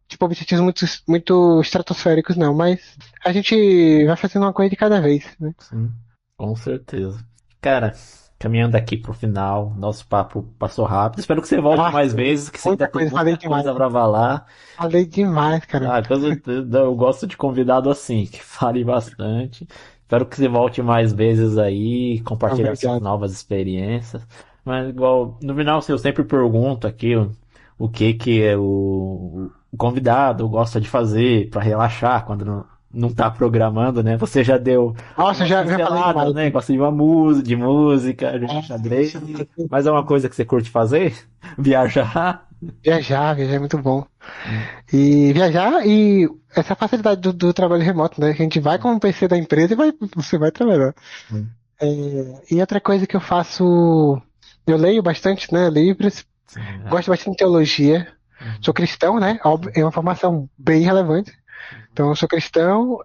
tipo, objetivos muito, muito estratosféricos não, mas a gente vai fazendo uma coisa de cada vez, né? sim, com certeza. Cara, caminhando aqui pro final, nosso papo passou rápido. Espero que você volte Nossa, mais vezes, que você ainda muita tem coisa, falei muita demais. coisa pra falar. Falei demais, cara. Ah, com certeza, eu gosto de convidado assim, que fale bastante. Espero que você volte mais vezes aí, compartilhar suas Obrigado. novas experiências. Mas igual, no final, assim, eu sempre pergunto aqui o que que é o convidado gosta de fazer para relaxar quando não tá programando, né? Você já deu Nossa, umas já falei pinceladas, demais. né? Gosta de uma música, de música, de xadrez. Mas é uma coisa que você curte fazer? Viajar? Viajar é muito bom. E viajar e essa facilidade do trabalho remoto, né? A gente vai com o PC da empresa e você vai trabalhar. Hum, E outra coisa que eu faço, eu leio bastante, né? Livros, sim, é. gosto bastante de teologia. Sou Uhum, cristão, né? Óbvio, é uma formação bem relevante. Então, eu sou cristão,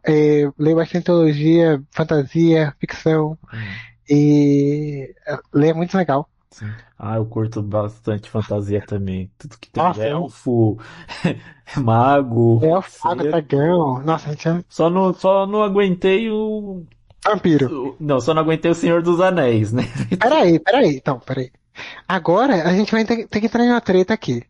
leio bastante teologia, fantasia, ficção. uhum. E ler é muito legal. Sim. Ah, eu curto bastante fantasia também. Tudo que tem Nossa, elfo, mago, elfo, água, feiticeiro. dragão. Nossa, a gente é Só não aguentei vampiro. Não, só não aguentei o Senhor dos Anéis, né? Peraí. Então, peraí. Agora a gente vai ter que entrar em uma treta aqui.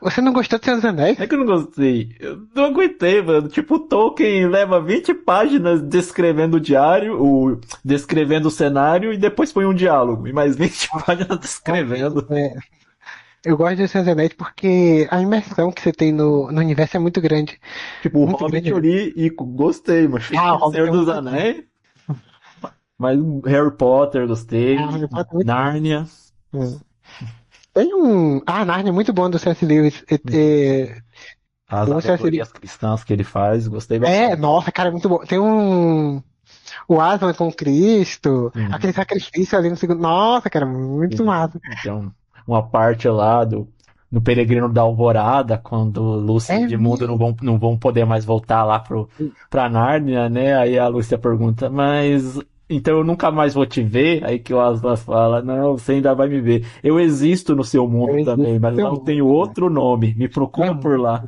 Você não gostou de Senhor dos Anéis? Não é que eu não gostei. Eu não aguentei, mano. Tipo, o Tolkien leva 20 páginas descrevendo o diário, descrevendo o cenário e depois põe um diálogo. E mais 20 páginas descrevendo. É, eu gosto de Senhor dos Anéis porque a imersão que você tem no universo é muito grande. Tipo, o Muito Hobbit grande eu mesmo. li e gostei, mas Ah, o o Hobbit Senhor é dos muito legal. Anéis. Mas Harry Potter, Ah, gostei. Harry Potter é muito bom. Nárnia. É. Tem um. Ah, Narnia é muito bom do C.S. Lewis. As O C.S. Lewis. alegorias cristãs que ele faz, gostei bastante. Nossa, cara, é muito bom. Tem um. O Aslan com Cristo, Sim, aquele sacrifício ali no segundo. Nossa, cara, muito sim. massa. Então, uma parte lá no Peregrino da Alvorada, quando Lúcia e É Edmundo não vão poder mais voltar lá pra Nárnia, né? Aí a Lúcia pergunta, mas então eu nunca mais vou te ver? Aí que o Aslan fala, não, você ainda vai me ver. Eu existo no seu mundo também, mas lá eu tenho outro nome. Me procura por lá.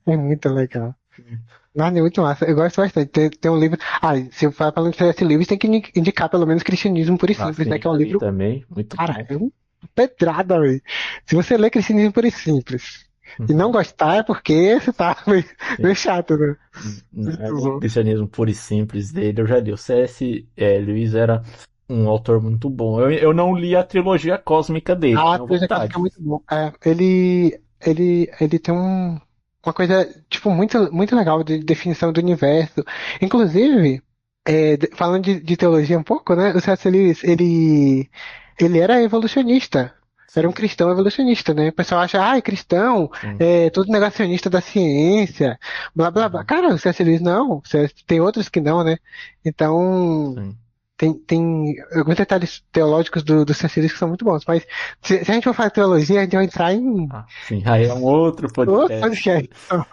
muito legal. Nossa, é muito massa. Eu gosto bastante. Tem um livro. Ah, se eu falar pra ler esse livro, tem que indicar pelo menos Cristianismo Puro e Ah, Simples, né? sim, Que é um li livro. também, muito Cara, bom. é uma pedrada, velho. Se você lê Cristianismo Puro e Simples e não gostar, é porque você tá meio chato, né? Muito O bom. cristianismo puro e simples dele, eu já li. O C.S. Lewis era um autor muito bom. Eu não li a trilogia cósmica dele, A tenho trilha clássica é vontade. muito bom. É, ele tem uma coisa, tipo, muito legal de definição do universo. Inclusive, falando de teologia um pouco, né? O C.S. Lewis, ele era evolucionista. Era um Sim, cristão evolucionista, né? O pessoal acha, cristão, sim. todo negacionista da ciência, blá blá blá. Uhum, Cara, o C.S. Lewis não. Tem outros que não, né? Então, sim. tem alguns detalhes teológicos do C.S. Lewis que são muito bons, mas se a gente for falar teologia, a gente vai entrar em Ah, sim. Aí é um outro outro podcast. podcast.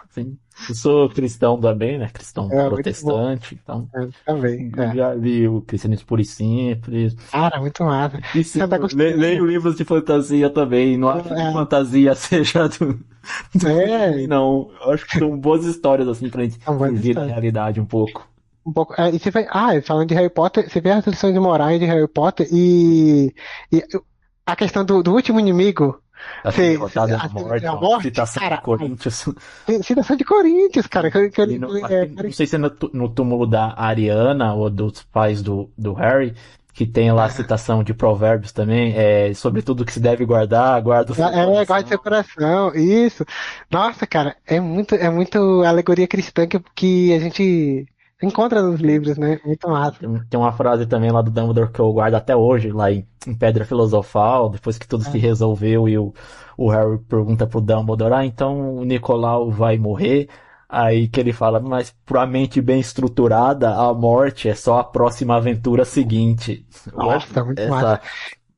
Sim. Eu sou cristão também, né? Cristão É, muito bom. protestante, então Também. É. já li o Cristianismo Puro e Simples. Cara, muito massa. E sim, Santo Agostinho. leio livros de fantasia também. Não acho que fantasia seja do ruim, É, não. Eu acho que são boas histórias, assim, pra gente são boas fugir da histórias. realidade um pouco. Um pouco, e você vê, falando de Harry Potter, você vê as lições de morais de Harry Potter e a questão do último inimigo, Assim, derrotada é a morte, a ó. morte, Citação de cara, Coríntios. citação de Coríntios, cara, que E acho que, não sei se é no túmulo da Ariana ou dos pais do Harry, que tem lá a citação de Provérbios também, sobre tudo que se deve guardar, guarda o seu guarda seu coração. coração, isso. Nossa, cara, é muito alegoria cristã que a gente encontra nos livros, né? Muito massa. Tem uma frase também lá do Dumbledore que eu guardo até hoje, lá em Pedra Filosofal, depois que tudo se resolveu e o Harry pergunta pro Dumbledore, então o Nicolau vai morrer. Aí que ele fala, mas pra mente bem estruturada, a morte é só a próxima aventura seguinte. Eu acho Nossa, muito massa. essa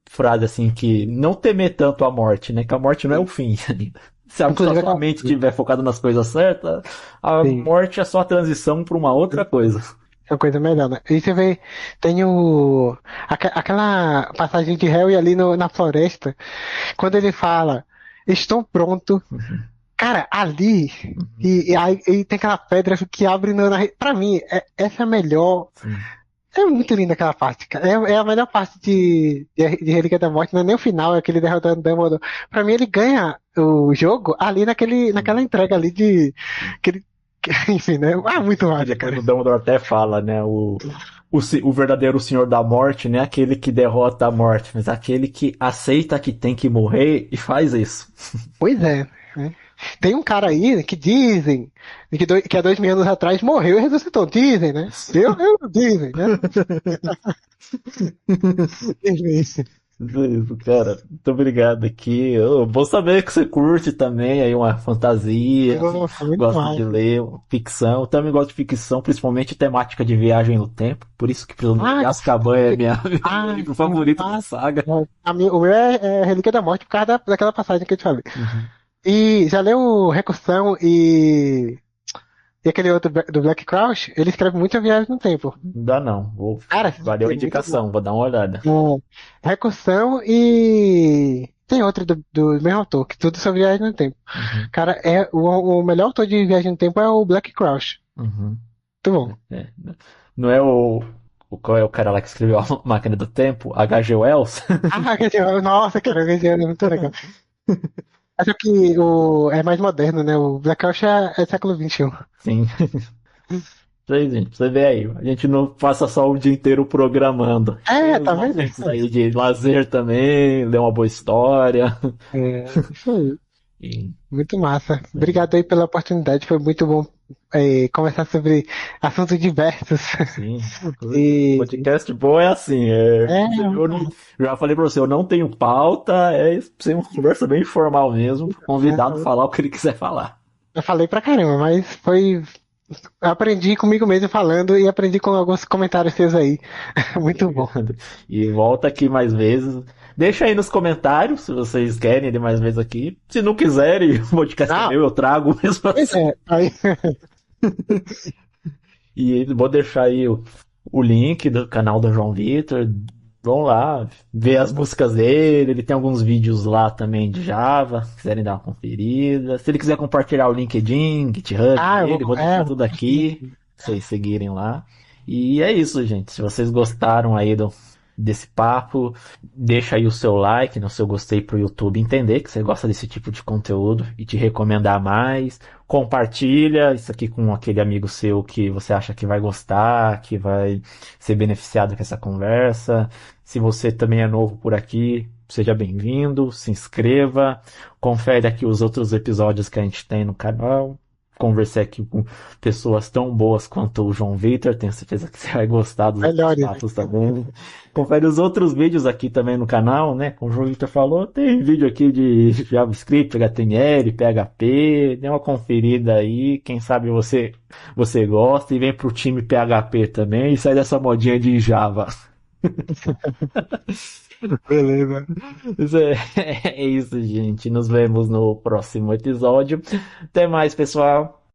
frase assim que não temer tanto a morte, né? Que a morte não é o fim. Se a Inclusive, sua mente estiver focada nas coisas certas, a sim, morte é só a transição para uma outra coisa. é uma coisa melhor, né? E você vê, tem aquela passagem de Harry ali na floresta, quando ele fala, estou pronto. Cara, ali, e tem aquela pedra que abre pra mim, essa é a melhor. Sim. É muito linda aquela parte, cara. É a melhor parte de Relíquia da Morte, não é nem o final, é aquele derrotando o Dumbledore. Pra mim, ele ganha o jogo ali naquela entrega ali de. Aquele, enfim, né? Muito E massa, depois cara. o Dumbledore até fala, né? O verdadeiro Senhor da Morte não é aquele que derrota a morte, mas aquele que aceita que tem que morrer e faz isso. Pois é, né? Tem um cara aí que dizem que há 2.000 anos atrás morreu e ressuscitou. Dizem, né? Eu não dizem, né? Dizem isso. Isso, cara. Muito obrigado aqui. Bom saber que você curte também aí uma fantasia, Nossa, muito gosta de massa. ler ficção. Eu também gosto de ficção, principalmente temática de viagem no tempo. Por isso que Prisioneiro de Ah, Azkaban é meu ah, livro favorito da ah, saga. o meu é Relíquia da Morte por causa daquela passagem que eu te falei. Uhum. E já leu Recursão e aquele outro do Black Crouch? Ele escreve muito a viagem no tempo. Não dá não. Cara, Valeu a é muito bom. indicação, vou dar uma olhada. Recursão e tem outro do mesmo autor, que tudo sobre viagem no tempo. Uhum. Cara, o melhor autor de viagem no tempo é o Black Crouch. Uhum. Muito bom. É. Não é qual é o cara lá que escreveu a Máquina do Tempo? H.G. Wells? Quer dizer, nossa, cara, quer dizer, é muito legal. Acho que é mais moderno, né? O Black Crouch é século XXI. Sim. Isso aí, gente, pra você ver aí. A gente não passa só o dia inteiro programando. Tem os Tá vendo? momentos aí de lazer também, ler uma boa história. Isso aí. E, Muito massa. isso aí. Obrigado aí pela oportunidade. Foi muito bom conversar sobre assuntos diversos. Sim. E Podcast bom é assim. Eu já falei pra você, eu não tenho pauta, é ser uma conversa bem informal mesmo, pro convidado falar o que ele quiser falar. eu falei pra caramba, mas foi. Eu aprendi comigo mesmo falando e aprendi com alguns comentários seus aí. Muito bom. E volta aqui mais vezes. Deixa aí nos comentários se vocês querem ele mais vezes aqui. Se não quiserem, o podcast é Ah, meu, eu trago mesmo pois assim. é. Aí, E vou deixar aí o link do canal do João Vitor. Vão lá ver as músicas dele. Ele tem alguns vídeos lá também de Java. Se quiserem dar uma conferida. Se ele quiser compartilhar o LinkedIn, GitHub ah, dele, vou deixar vou tudo aqui. conseguir. Pra vocês seguirem lá. E é isso, gente. Se vocês gostaram aí desse papo, deixa aí o seu like, no seu gostei pro YouTube entender que você gosta desse tipo de conteúdo e te recomendar mais. Compartilha isso aqui com aquele amigo seu que você acha que vai gostar, que vai ser beneficiado com essa conversa. Se você também é novo por aqui, seja bem-vindo, se inscreva, confere aqui os outros episódios que a gente tem no canal. Conversei aqui com pessoas tão boas quanto o João Vitor, tenho certeza que você vai gostar dos outros Melhores. papos também. Confere os outros vídeos aqui também no canal, né? Como o João Vitor falou, tem vídeo aqui de JavaScript, HTML, PHP, dê uma conferida aí, quem sabe você gosta e vem pro time PHP também e sai dessa modinha de Java. Beleza. Isso é isso, gente. Nos vemos no próximo episódio. Até mais, pessoal.